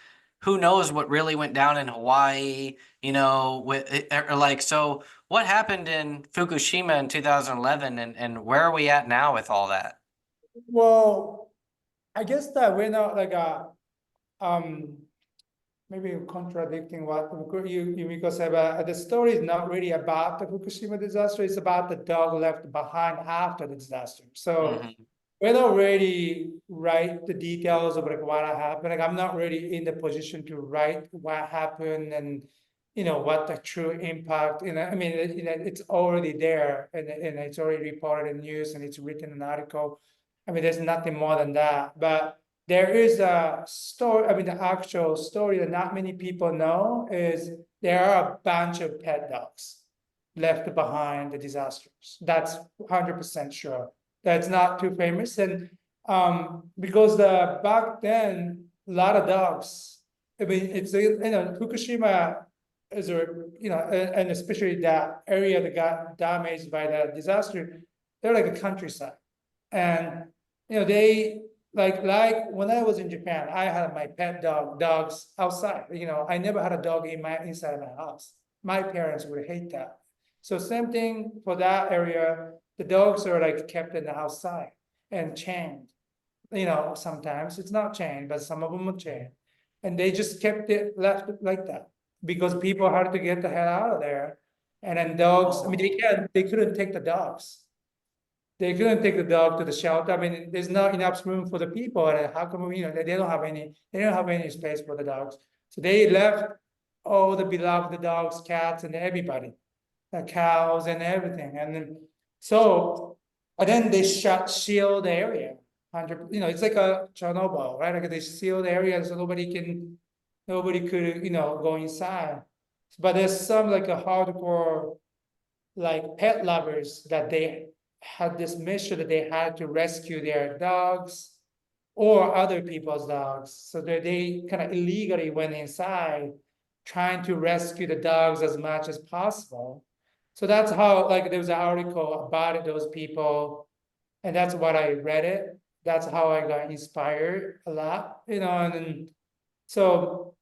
who knows what really went down in Hawaii, with or like, so what happened in Fukushima in 2011, and where are we at now with all that? Well, I guess that we're not like um maybe contradicting what Yumiko said, but the story is not really about the Fukushima disaster. It's about the dog left behind after the disaster. So Mhm. we don't really write the details of like what happened. Like I'm not really in the position to write what happened and what the true impact. I mean, it's already there and it's already reported in news and it's written an article. I mean, there's nothing more than that. But there is a story. I mean, the actual story that not many people know is there are a bunch of pet dogs left behind the disasters. That's 100% sure. That's not too famous. And because back then, a lot of dogs, I mean, it's, Fukushima is and especially that area that got damaged by the disaster, they're like a countryside. And, they like when I was in Japan, I had my pet dogs outside. I never had a dog inside my house. My parents would hate that. So same thing for that area. The dogs are like kept in the outside and chained. Sometimes it's not chained, but some of them are chained. And they just kept it left like that because people had to get the hell out of there. And then dogs, I mean, they couldn't take the dogs. They couldn't take the dog to the shelter. I mean, there's not enough room for the people. And how come, they don't have any space for the dogs. So they left all the beloved dogs, cats, and everybody, the cows and everything. And then they shield the area. It's like a Chernobyl, right? Like they seal the area so nobody could, go inside. But there's some like a hardcore, like pet lovers that they had this mission that they had to rescue their dogs or other people's dogs. So they kind of illegally went inside trying to rescue the dogs as much as possible. So that's how, like, there was an article about those people, and that's what I read it. That's how I got inspired a lot, and then, so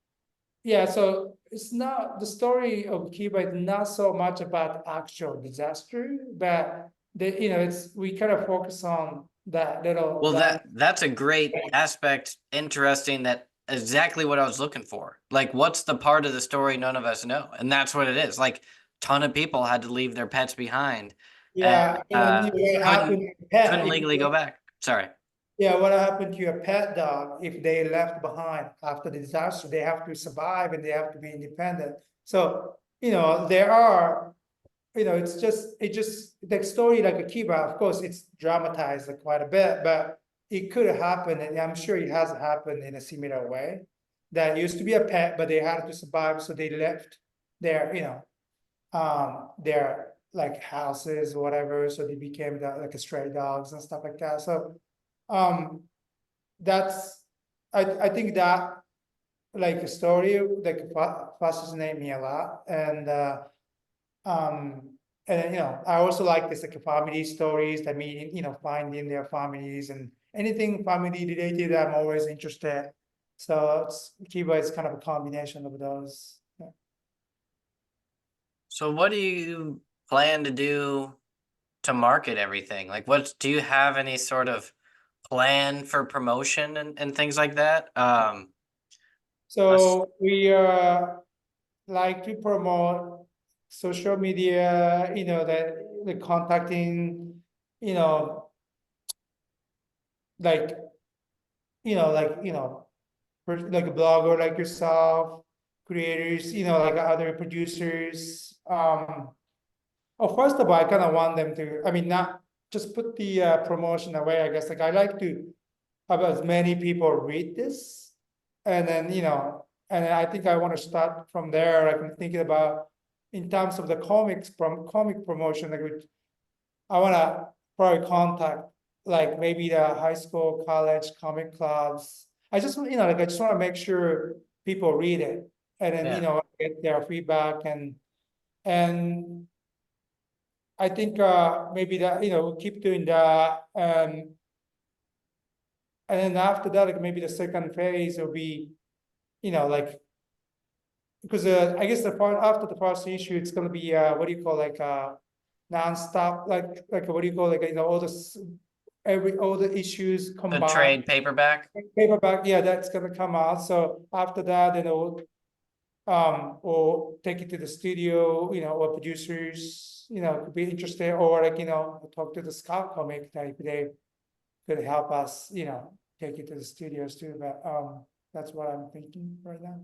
yeah, so it's not the story of Kiba is not so much about actual disaster, but it's we kind of focus on that little Well, run. that's a great aspect. Interesting. That exactly what I was looking for. Like, what's the part of the story none of us know? And that's what it is. Like, ton of people had to leave their pets behind, and Yeah, and what happened to couldn't pet legally go back. Sorry. yeah, what happened to your pet dog if they left behind after the disaster? They have to survive and they have to be independent. So, there are, it just the story like Akiba, of course, it's dramatized like quite a bit, but it could happen, and I'm sure it has happened in a similar way. That used to be a pet, but they had to survive, so they left their, their like houses or whatever, so they became like a stray dogs and stuff like that. So um that's I think that like a story like fascinates me a lot, um and I also like this like family stories that mean finding their families and anything family related. I'm always interested. So Kiba is kind of a combination of those. Yeah. So, what do you plan to do to market everything? Like, do you have any sort of plan for promotion and things like that? So we like to promote social media, that the contacting, you know, like, like, like a blogger like yourself, creators, like other producers. Oh, first of all, I kind of want them to, I mean, not just put the promotion away, I guess. Like I like to have as many people read this. And then, and I think I want to start from there. Like I'm thinking about in terms of the comic promotion, like I want to probably contact like maybe the high school, college comic clubs. I just, like I just want to make sure people read it and then, Yeah. get their feedback and I think maybe that, we'll keep doing that. And then after that, like maybe the second phase will be, like because I guess the part after the first issue, it's gonna be what do you call like nonstop, like what do you call like all this all the issues The combined. trade paperback. Paperback, yeah, that's gonna come out. So after that, or take it to the studio, or producers, could be interested, or like, talk to the Scout comic type. They could help us, take it to the studios too. But that's what I'm thinking right now.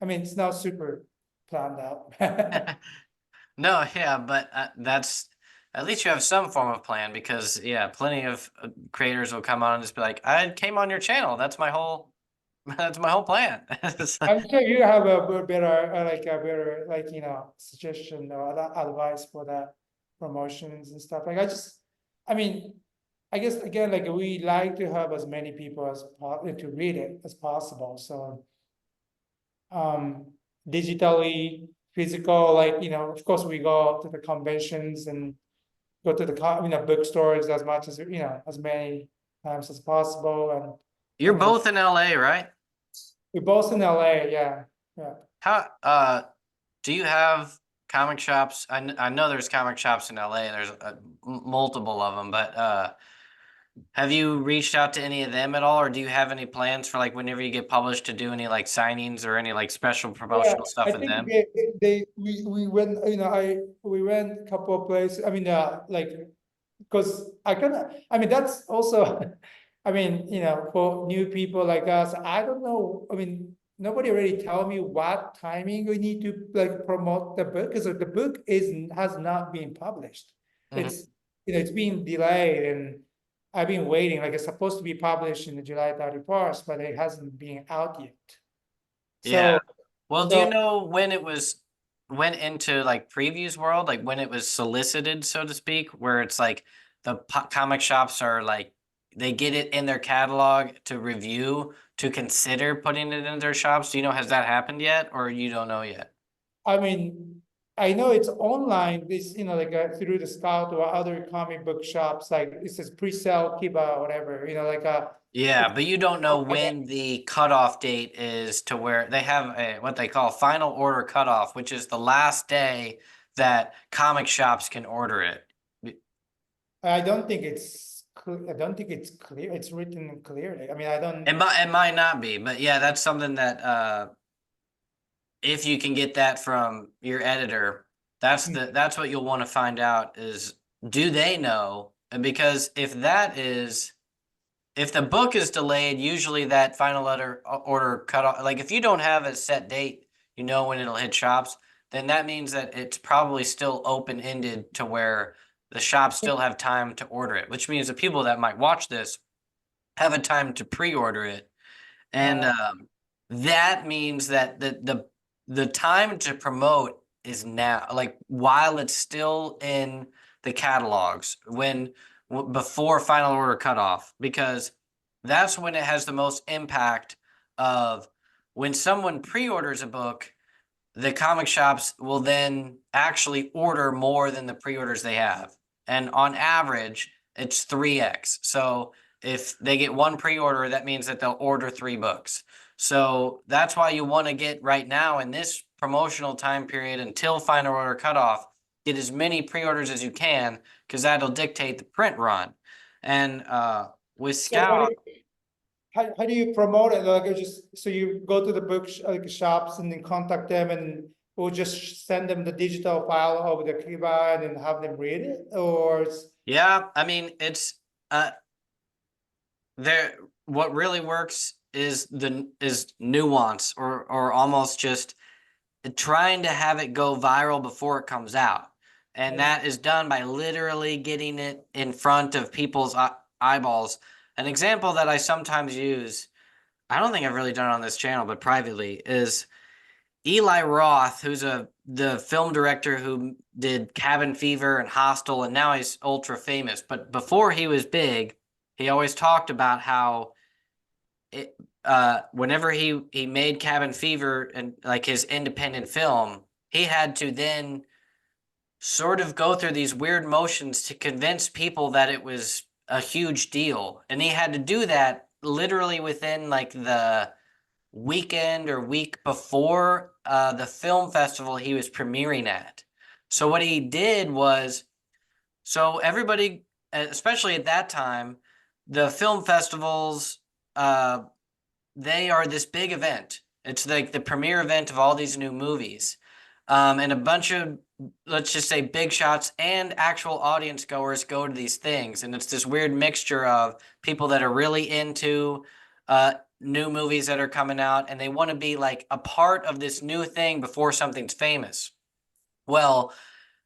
I mean, it's not super planned out. No, yeah, but that's at least you have some form of plan because yeah, plenty of creators will come on and just be like, "I came on your channel. That's my whole, that's my whole plan." It's like, I'm sure you have a better, like a better, like, suggestion or advice for that promotions and stuff. Like I mean, I guess again, like we like to have as many people as to read it as possible. So um digitally, physical, like, of course we go to the conventions and go to the bookstores as much as as many times as possible. you're And both in LA, right? we're both in LA, yeah. Yeah. How do you have comic shops? I know there's comic shops in LA. There's multiple of them, but have you reached out to any of them at all, or do you have any plans for like whenever you get published to do any like signings or any like special Yeah, promotional stuff I with think them? we went, we went a couple of places. I mean, like, because I mean, that's also, I mean, for new people like us, I don't know. I mean, nobody really tell me what timing we need to like promote the book because the book has not been published. Mhm. It's, it's been delayed and I've been waiting. Like it's supposed to be published in the July 31st, but it hasn't been out yet. Yeah. So, Well, do you so know when it went into like previews world, like when it was solicited, so to speak, where it's like the comic shops are like they get it in their catalog to review to consider putting it in their shops? Do you know, has that happened yet, or you don't know yet? I mean, I know it's online, this, like through the Scout or other comic book shops, like it says pre-sale Kiva or whatever, Yeah, but you don't know when the cutoff date is to where they have a what they call final order cutoff, which is the last day that comic shops can order it. I don't think I don't think it's clear, it's written clearly. I mean, I don't. It might not be, but yeah, that's something that if you can get that from your editor, that's what you'll want to find out is, do they know? And because if the book is delayed, usually that final order cutoff, like if you don't have a set date, when it'll hit shops, then that means that it's probably still open-ended to where the shops still have time to order it, which means the people that might watch this have a time to pre-order it. And that means that the time to promote is now, like while it's still in the catalogs, before final order cutoff, because that's when it has the most impact of when someone pre-orders a book, the comic shops will then actually order more than the pre-orders they have. And on average, it's 3x. So if they get one pre-order, that means that they'll order 3 books. So that's why you want to get right now in this promotional time period until final order cutoff, get as many pre-orders as you can, because that'll dictate the print run. And with So what Scout, how do you promote it? Like, so you go to the like shops and then contact them, and we'll just send them the digital file of the Kiva and then have them read it, or yeah, I mean, it's there. What really works is nuance, or almost just trying to have it go viral before it comes out. And that is done by literally getting it in front of people's eyeballs. An example that I sometimes use, I don't think I've really done it on this channel, but privately, is Eli Roth, who's the film director who did Cabin Fever and Hostel, and now he's ultra famous. But before he was big, he always talked about how whenever he made Cabin Fever and like his independent film, he had to then sort of go through these weird motions to convince people that it was a huge deal. And he had to do that literally within like the weekend or week before the film festival he was premiering at. So what he did was, so everybody, especially at that time, the film festivals, they are this big event. It's like the premiere event of all these new movies. And a bunch of, let's just say, big shots and actual audience goers go to these things. And it's this weird mixture of people that are really into new movies that are coming out, and they want to be like a part of this new thing before something's famous. Well,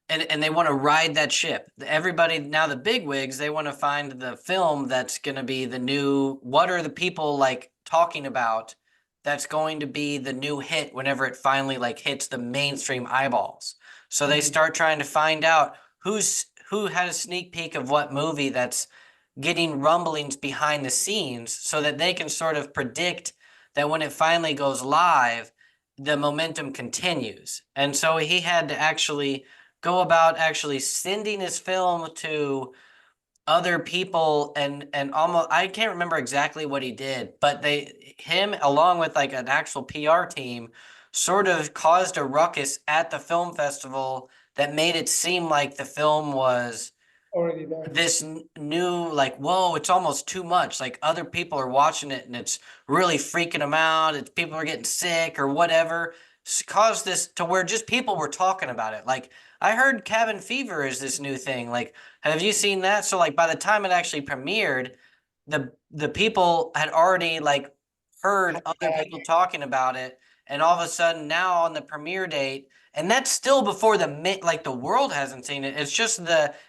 and they want to ride that ship. Everybody now, the big wigs, they want to find the film that's going to be the new, what are the people like talking about that's going to be the new hit whenever it finally like hits the mainstream eyeballs. So they start trying to find out who had a sneak peek of what movie that's getting rumblings behind the scenes, so that they can sort of predict that when it finally goes live, the momentum continues. And so he had to actually go about actually sending his film to other people, and almost, I can't remember exactly what he did, but him along with like an actual PR team sort of caused a ruckus at the film festival that made it seem like the film was already there. this new, like, whoa, it's almost too much, like other people are watching it and it's really freaking them out, it's people are getting sick or whatever, caused this to where just people were talking about it. Like, I heard Cabin Fever is this new thing, like, have you seen that? So like by the time it actually premiered, the people had already like heard other people talking about it, and all of a sudden now on the premiere date, and that's still before the world hasn't seen it. It's just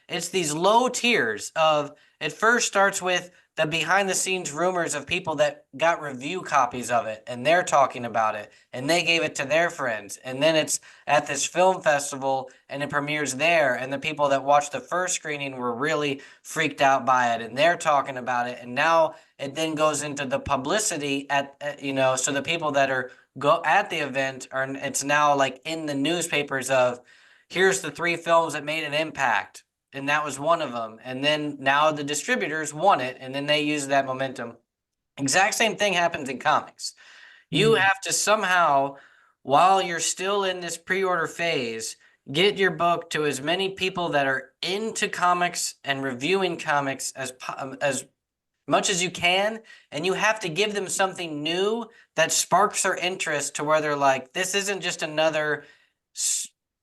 it's these low tiers of, it first starts with the behind the scenes rumors of people that got review copies of it and they're talking about it and they gave it to their friends. And then it's at this film festival and it premieres there. And the people that watched the first screening were really freaked out by it and they're talking about it. And now it then goes into the publicity so the people that are go at the event are, it's now like in the newspapers of, here's the 3 films that made an impact. And that was one of them. And then now the distributors want it, and then they use that momentum. Exact same thing happens in comics. You have to somehow, while you're still in this pre-order phase, get your book to as many people that are into comics and reviewing comics as much as you can, and you have to give them something new that sparks their interest to where they're like, this isn't just another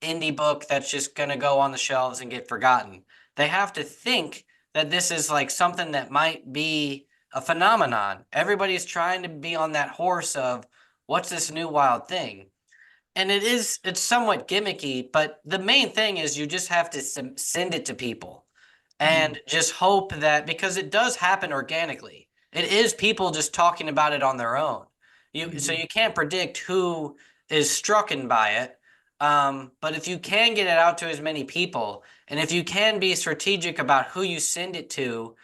indie book that's just going to go on the shelves and get forgotten. They have to think that this is like something that might be a phenomenon. Everybody's trying to be on that horse of what's this new wild thing. And it's somewhat gimmicky, but the main thing is you just have to send it to people and just hope that, because it does happen organically. It is people just talking about it on their own. So you can't predict who is strucken by it. But if you can get it out to as many people, and if you can be strategic about who you send it to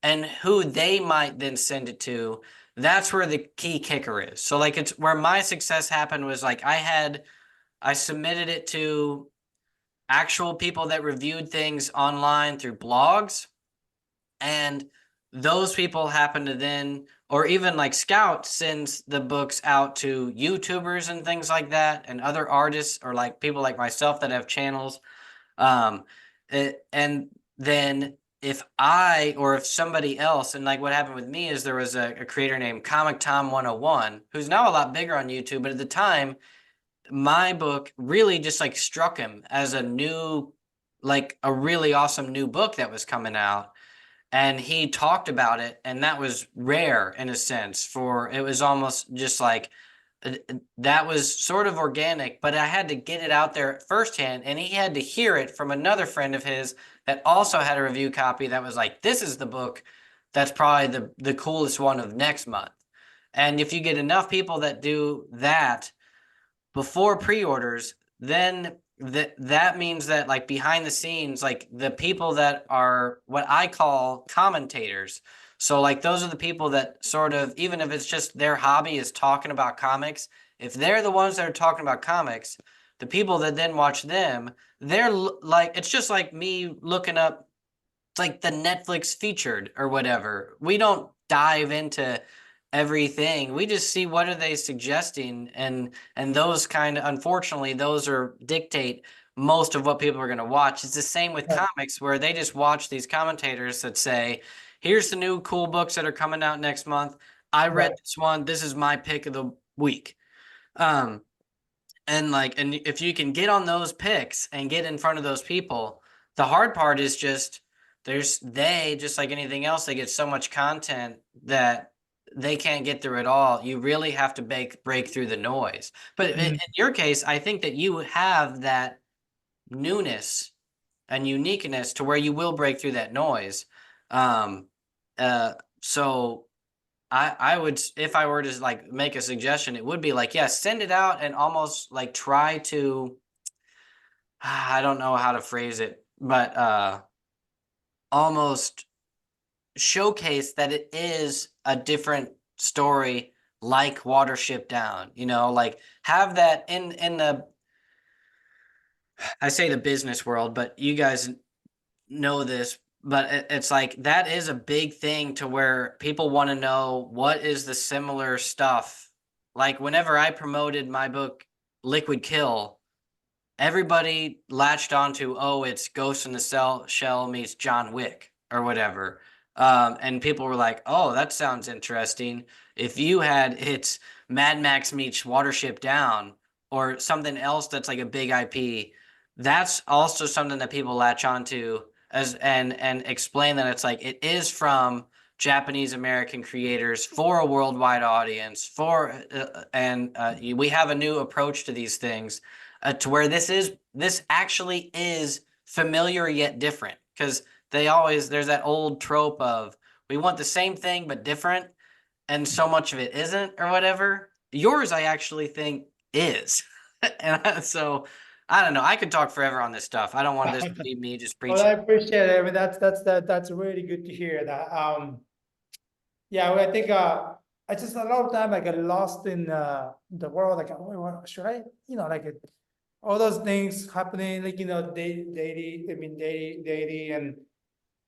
and who they might then send it to, that's where the key kicker is. So like, it's where my success happened was like, I submitted it to actual people that reviewed things online through blogs, and those people happen to then, or even like Scout sends the books out to YouTubers and things like that, and other artists, or like people like myself that have channels. And then if somebody else, and like what happened with me is there was a creator named Comic Tom 101 who's now a lot bigger on YouTube, but at the time my book really just like struck him as a really awesome new book that was coming out. And he talked about it, and that was rare in a sense, for it was almost just like that was sort of organic, but I had to get it out there firsthand, and he had to hear it from another friend of his that also had a review copy that was like, this is the book that's probably the coolest one of next month. And if you get enough people that do that before pre-orders, then that means that like behind the scenes, like the people that are what I call commentators. So like those are the people that sort of, even if it's just their hobby is talking about comics, if they're the ones that are talking about comics, the people that then watch them, they're like, it's just like me looking up like the Netflix featured or whatever. We don't dive into everything. We just see what are they suggesting, and those kind of, unfortunately, those are dictate most of what people are going to watch. It's the same with comics, where they just watch these commentators that say, here's the new cool books that are coming out next month. I read this one. This is my pick of the week. And if you can get on those picks and get in front of those people, the hard part is just just like anything else, they get so much content that they can't get through it all. You really have to break through the noise. But in your case, I think that you have that newness and uniqueness to where you will break through that noise. So I would, if I were to like make a suggestion, it would be like, yeah, send it out and almost like try to, I don't know how to phrase it, but almost showcase that it is a different story, like Watership Down, like have that in the, I say the business world, but you guys know this, but it's like that is a big thing to where people want to know what is the similar stuff. Like whenever I promoted my book Liquid Kill, everybody latched onto, oh, it's Ghost in the Shell meets John Wick or whatever. And people were like, oh, that sounds interesting. If you had it's Mad Max meets Watership Down or something else that's like a big IP, that's also something that people latch onto and explain that it's like it is from Japanese American creators for a worldwide audience we have a new approach to these things to where this actually is familiar yet different, because there's that old trope of we want the same thing but different, and so much of it isn't or whatever. Yours, I actually think is. So I don't know. I could talk forever on this stuff. I don't want this to be me just Well, I preaching. appreciate it. I mean, that's really good to hear that. Yeah, well, I think I just a lot of time I get lost in the world. Like, oh, what should I, like all those things happening, like daily, and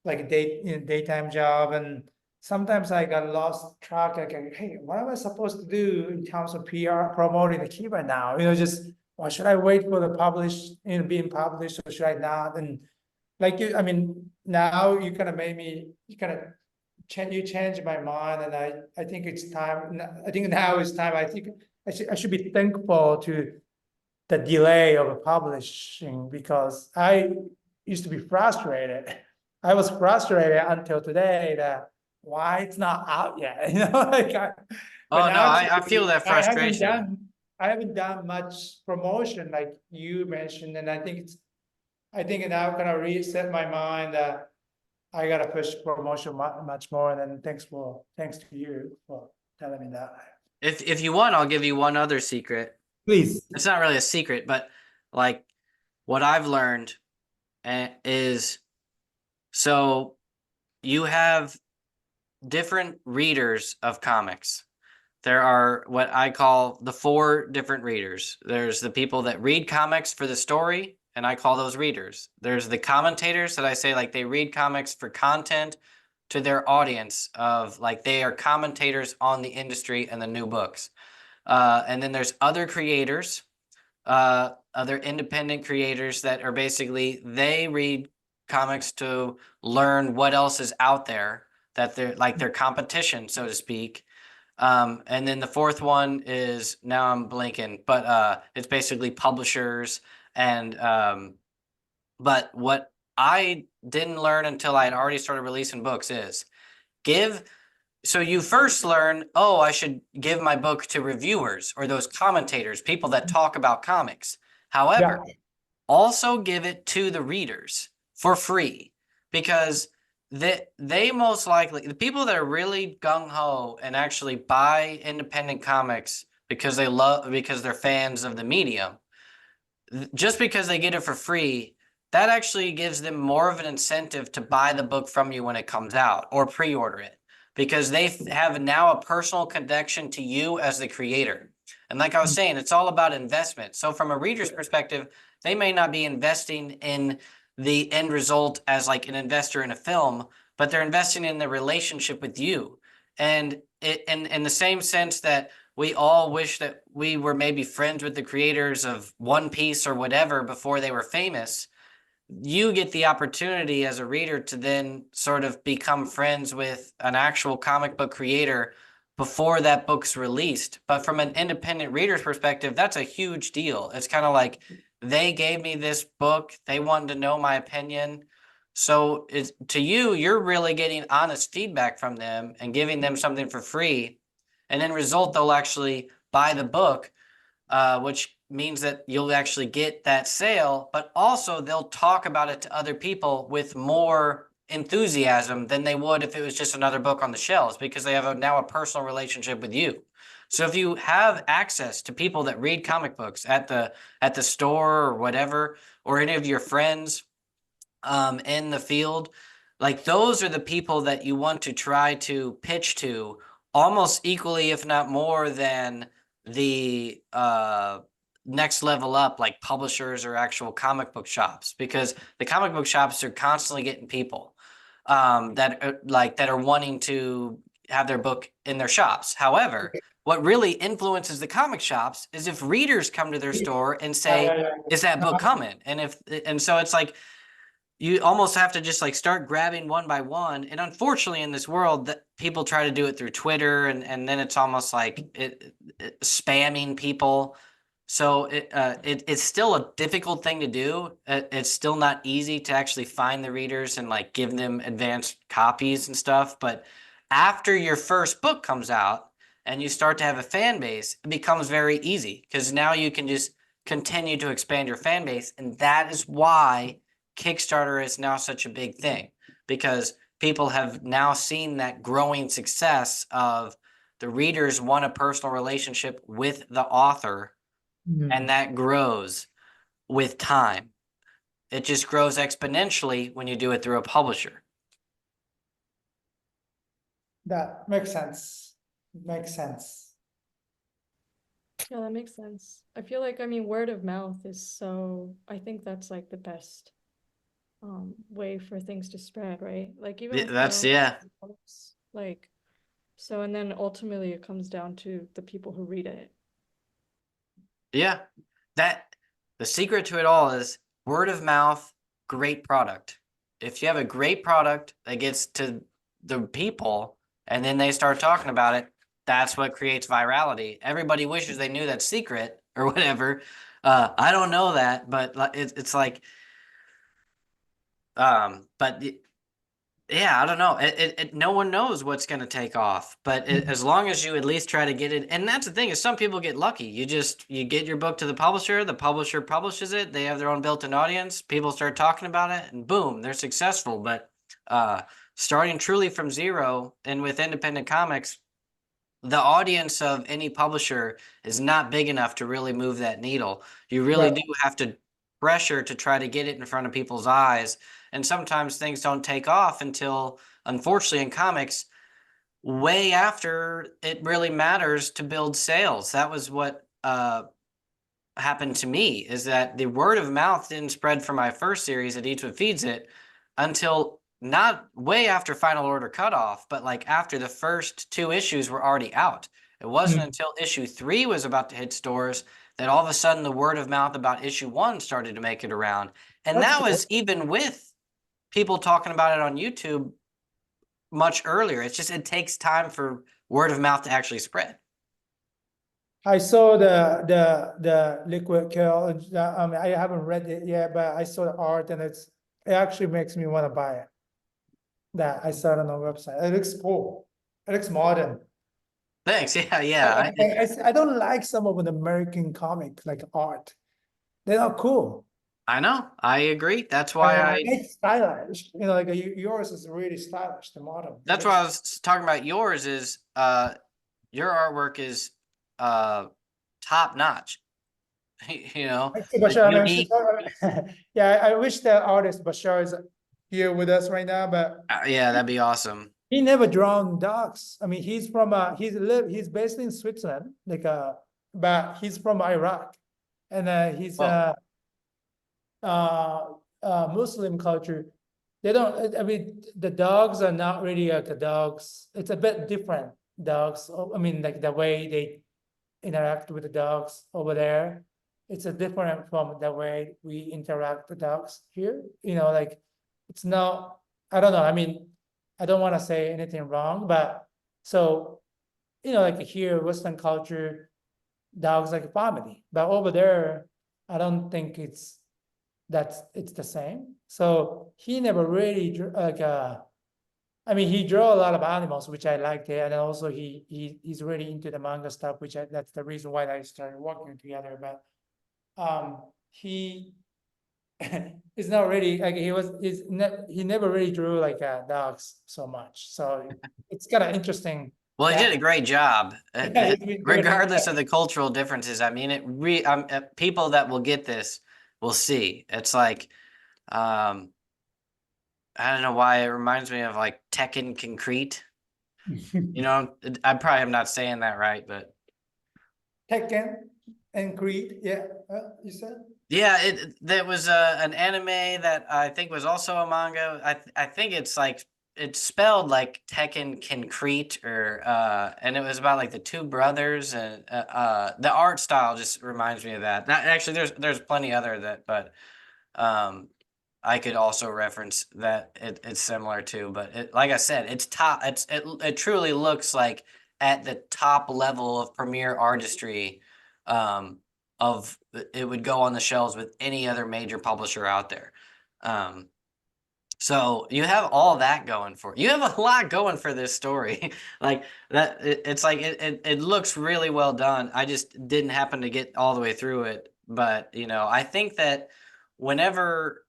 like daytime job, and sometimes I got lost track. Like, hey, what am I supposed to do in terms of PR promoting the Kiva now? Just or should I wait for the being published, or should I not? And like I mean, now you kind of made me, you changed my mind, and I think it's time. I think now is time. I think I should be thankful to the delay of publishing, because I used to be frustrated. I was frustrated until today that why it's not out yet. But Oh no, now I feel actually that frustration. I haven't done much promotion like you mentioned, and I think now kind of reset my mind that I gotta push promotion much more. And then thanks to you for telling me that. If you want, I'll give you one other secret. Please. It's not really a secret, but like what I've learned is, so you have different readers of comics. There are what I call the 4 different readers. There's the people that read comics for the story, and I call those readers. There's the commentators that I say like they read comics for content to their audience, of like they are commentators on the industry and the new books. And then there's other creators, other independent creators that are basically, they read comics to learn what else is out there, that they're like their competition, so to speak. And then the 4th one is, now I'm blanking, but it's basically publishers. And but what I didn't learn until I had already started releasing books is so you first learn, oh, I should give my book to reviewers or those commentators, people that talk about comics. However, Yeah. also give it to the readers for free, because they most likely, the people that are really gung-ho and actually buy independent comics because they're fans of the medium, just because they get it for free, that actually gives them more of an incentive to buy the book from you when it comes out or pre-order it, because they have now a personal connection to you as the creator. And like I was saying, it's all about investment. So from a reader's perspective, they may not be investing in the end result as like an investor in a film, but they're investing in the relationship with you. And in the same sense that we all wish that we were maybe friends with the creators of One Piece or whatever before they were famous, you get the opportunity as a reader to then sort of become friends with an actual comic book creator before that book's released. But from an independent reader's perspective, that's a huge deal. It's kind of like, they gave me this book, they wanted to know my opinion. So to you, you're really getting honest feedback from them and giving them something for free. And in result, they'll actually buy the book, which means that you'll actually get that sale, but also they'll talk about it to other people with more enthusiasm than they would if it was just another book on the shelves, because they have now a personal relationship with you. So if you have access to people that read comic books at the store or whatever, or any of your friends in the field, like those are the people that you want to try to pitch to almost equally, if not more than the next level up, like publishers or actual comic book shops, because the comic book shops are constantly getting people that are wanting to have their book in their shops. However, what really influences the comic shops is if readers come to their store and say, is that book coming? And so it's like, you almost have to just like start grabbing one by one. And unfortunately, in this world, that people try to do it through Twitter, and then it's almost like it spamming people. So it's still a difficult thing to do. It's still not easy to actually find the readers and like give them advanced copies and stuff. But after your first book comes out and you start to have a fan base, it becomes very easy, because now you can just continue to expand your fan base. And that is why Kickstarter is now such a big thing, because people have now seen that growing success of the readers want a personal relationship with the author, and that grows with time. It just grows exponentially when you do it through a publisher. That makes sense. Makes sense. Yeah, that makes sense. I feel like, I mean, word of mouth is so, I think that's like the best way for things to spread, right? Like even with That's, film, yeah. books, like, so, and then ultimately it comes down to the people who read it. Yeah. That the secret to it all is word of mouth, great product. If you have a great product that gets to the people and then they start talking about it, that's what creates virality. Everybody wishes they knew that secret or whatever. I don't know that, but it's like, but yeah, I don't know. No one knows what's going to take off, but as long as you at least try to get it, and that's the thing is some people get lucky. You get your book to the publisher publishes it, they have their own built-in audience, people start talking about it, and boom, they're successful. But starting truly from zero and with independent comics, the audience of any publisher is not big enough to really move that needle. You really Right. do have to pressure to try to get it in front of people's eyes. And sometimes things don't take off until, unfortunately, in comics, way after it really matters to build sales. That was what happened to me, is that the word of mouth didn't spread for my first series, It Eats What Feeds It, until not way after Final Order cutoff, but like after the first two issues were already out. It wasn't until issue 3 was about to hit stores that all of a sudden the word of mouth about issue 1 started to make it around. And That's that cool. was even with people talking about it on YouTube much earlier. It's just it takes time for word of mouth to actually spread. I saw the Liquid Kill. I mean, I haven't read it yet, but I saw the art and it actually makes me want to buy it. That I saw it on the website. It looks cool. It looks modern. Thanks. Yeah, yeah. I don't like some of the American comic like art. They're not cool. I know. I agree. That's I why mean, I it's stylish. You know, like yours is really stylish, the modern. that's why I was talking about yours is your artwork is top notch. You know, Bashar, I unique. yeah, I wish the artist Bashar is here with us right now, but Yeah, that'd be awesome. he never drawn dogs. I mean, he's based in Switzerland, but he's from Iraq, and he's Well, Muslim culture. They don't. I mean, the dogs are not really like the dogs. It's a bit different dogs. I mean, like the way they interact with the dogs over there. It's a different from the way we interact with dogs here. You know, like it's not. I don't know. I mean, I don't want to say anything wrong, but so you know, like here, Western culture, dogs like a family, but over there, I don't think it's the same. So he never really I mean, he drew a lot of animals, which I liked, and also he's really into the manga stuff, that's the reason why I started working together. But he is not really like he never really drew like dogs so much. So it's kind of interesting. well, he did That a great job. yeah, he's been doing it. Regardless of the cultural differences, I mean, people that will get this will see. It's like, um, I don't know why it reminds me of like Tekken Concrete. You know, I probably am not saying that right, but Tekken and Creed, yeah, you said. yeah, that was an anime that I think was also a manga. I think it's like it's spelled like Tekken Concrete or and it was about like the two brothers and the art style just reminds me of that. Not actually there's plenty other that but um I could also reference that it's similar to, but like I said, it's top it truly looks like at the top level of premier artistry um of it would go on the shelves with any other major publisher out there. Um, so you have all that going for you. Have a lot going for this story. Like that, it's like it looks really well done. I just didn't happen to get all the way through it, but you know, I think that whenever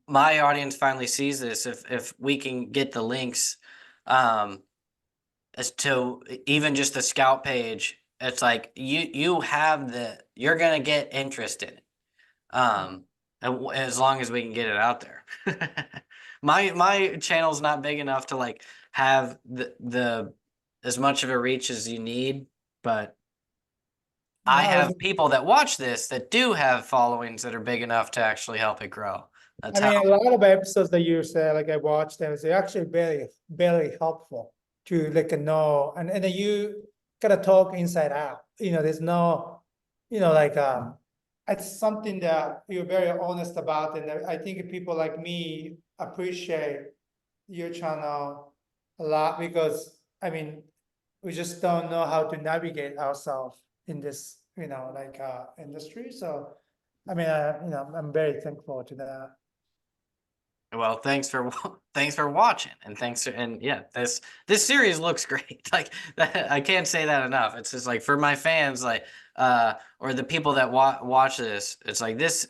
my audience finally sees this, if we can get the links, as to even just the scout page, it's like you're gonna get interest in it. As long as we can get it out there. My channel's not big enough to like have the as much of a reach as you need, but I I was, have people that watch this that do have followings that are big enough to actually help it grow. That's I how. mean, a lot of episodes that you said, like I watched them, it's actually very helpful to like know, and then you gotta talk inside out. There's no, like it's something that you're very honest about, and I think people like me appreciate your channel a lot because I mean, we just don't know how to navigate ourselves in this, like industry. So, I mean, I'm very thankful to that. Well, thanks for watching, and yeah, this series looks great. Like I can't say that enough. It's just like for my fans, like or the people that watch this, it's like this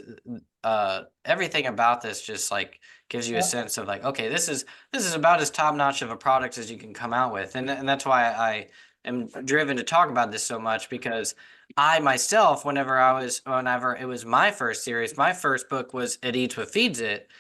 everything about this just like gives you a sense of like, okay, this is about as top notch of a product as you can come out with, and that's why I am driven to talk about this so much, because I myself, whenever it was my first series, my first book was It Eats What Feeds It.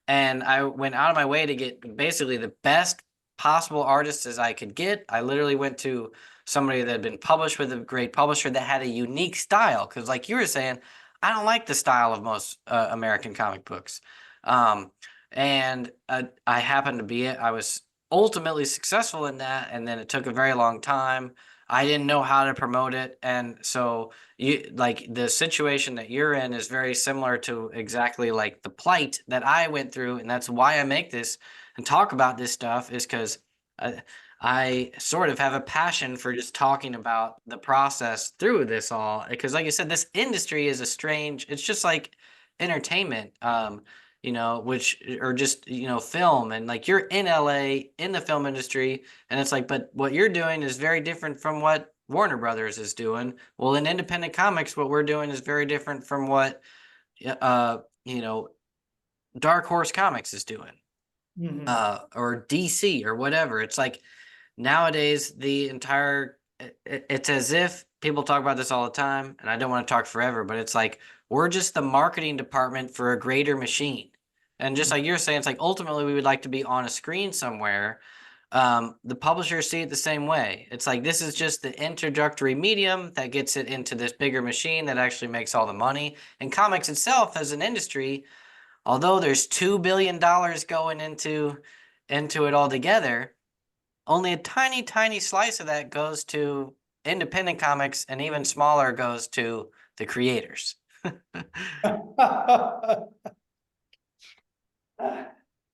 And I went out of my way to get basically the best possible artists as I could get. I literally went to somebody that had been published with a great publisher that had a unique style. Because, like you were saying, I don't like the style of most American comic books. Um, and I happened to be it. I was ultimately successful in that. And then it took a very long time. I didn't know how to promote it. And so you like the situation that you're in is very similar to exactly like the plight that I went through, and that's why I make this and talk about this stuff, is because I sort of have a passion for just talking about the process through this all, because like I said, this industry is it's just like entertainment, which or just film, and like you're in LA in the film industry, and it's like, but what you're doing is very different from what Warner Brothers is doing. Well, in independent comics, what we're doing is very different from what uh you know Dark Horse Comics is doing, Mhm. or DC or whatever. It's like nowadays it's as if people talk about this all the time, and I don't want to talk forever, but it's like we're just the marketing department for a greater machine. And just like you're saying, it's like ultimately we would like to be on a screen somewhere. The publishers see it the same way. It's like this is just the introductory medium that gets it into this bigger machine that actually makes all the money. And comics itself as an industry, although there's $2 billion going into it all together, only a tiny, tiny slice of that goes to independent comics, and even smaller goes to the creators.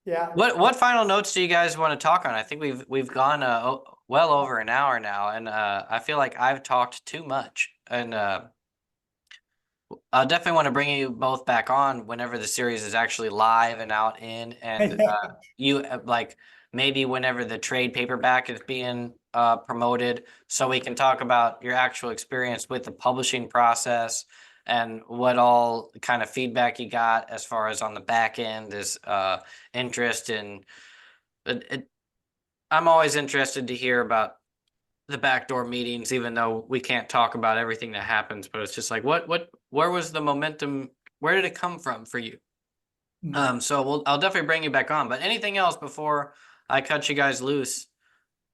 Yeah. What final notes do you guys want to talk on? I think we've gone well over an hour now, and I feel like I've talked too much. And I definitely want to bring you both back on whenever the series is actually live and out and you like maybe whenever the trade paperback is being promoted, so we can talk about your actual experience with the publishing process and what all kind of feedback you got as far as on the back end is interest in it. I'm always interested to hear about the backdoor meetings, even though we can't talk about everything that happens, but it's just like where was the momentum? Where did it come from for you? So I'll definitely bring you back on. But anything else before I cut you guys loose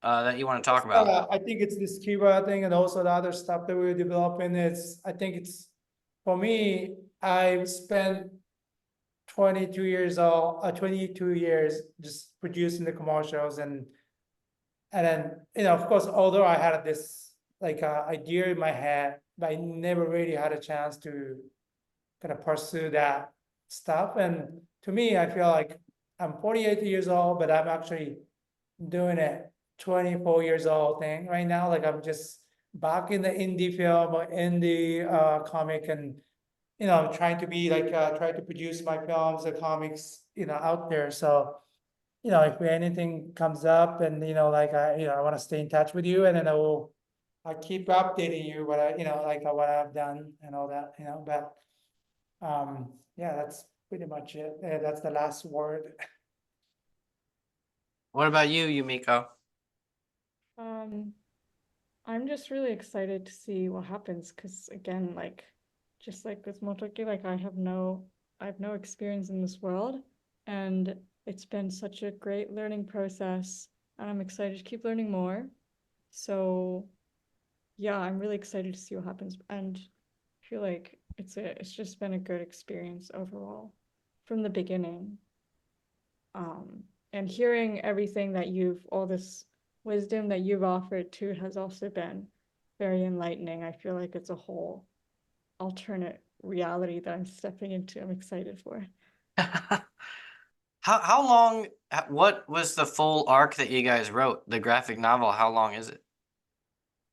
that you want to talk about? I think it's this Kiva thing and also the other stuff that we're developing. I think it's, for me, I've spent 22 years just producing the commercials and then, of course, although I had this like idea in my head, but I never really had a chance to kind of pursue that stuff. And to me, I feel like I'm 48 years old, but I'm actually doing a 24 years old thing right now. Like I'm just back in the indie film or indie comic, and I'm trying to be like try to produce my films and comics, out there. So if anything comes up, and like I want to stay in touch with you, and then I keep updating you what I like what I've done and all that. But yeah, pretty much it. That's the last word. What about you, Yumiko? I'm just really excited to see what happens because again, like just like with Motoki, like I have no experience in this world, and it's been such a great learning process, and I'm excited to keep learning more. So yeah, I'm really excited to see what happens, and I feel like it's just been a good experience overall from the beginning. And hearing everything that all this wisdom that you've offered too has also been very enlightening. I feel like it's a whole alternate reality that I'm stepping into. I'm excited for. How long, what was the full arc that you guys wrote? The graphic novel, how long is it?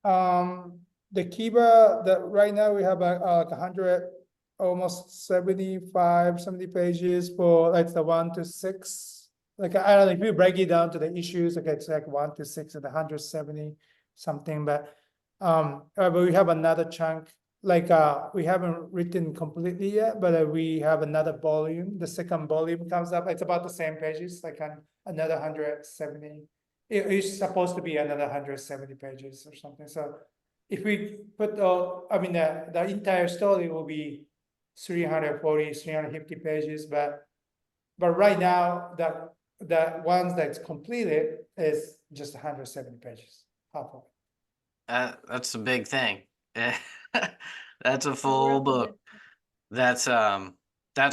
The Kiva, that right now we have like 100, almost 75, 70 pages for like the 1 to 6. Like, I don't know, if you break it down to the issues, like it's like 1 to 6 and 170 something, but we have another chunk, like we haven't written completely yet, but we have another volume. The second volume comes up, it's about the same pages, like another 170. It's supposed to be another 170 pages or something. So if we put I mean, the entire story will be 340, 350 pages, but right now the ones that's completed is just 170 pages, half of it. That's a big thing. That's a Yeah, we're full at the book. That's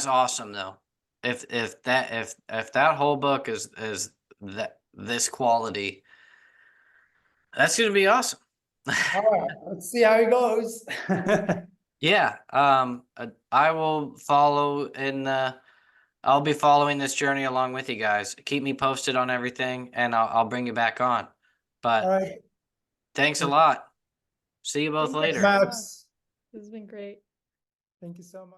awesome though. If that whole book is this quality, that's gonna be awesome. All right, let's see how it goes. Yeah, I will follow in I'll be following this journey along with you guys. Keep me posted on everything and I'll bring you back on. All But right, thanks a lot. See you both Thank you thanks, later. so much. Max. This has been great. Thank you so much.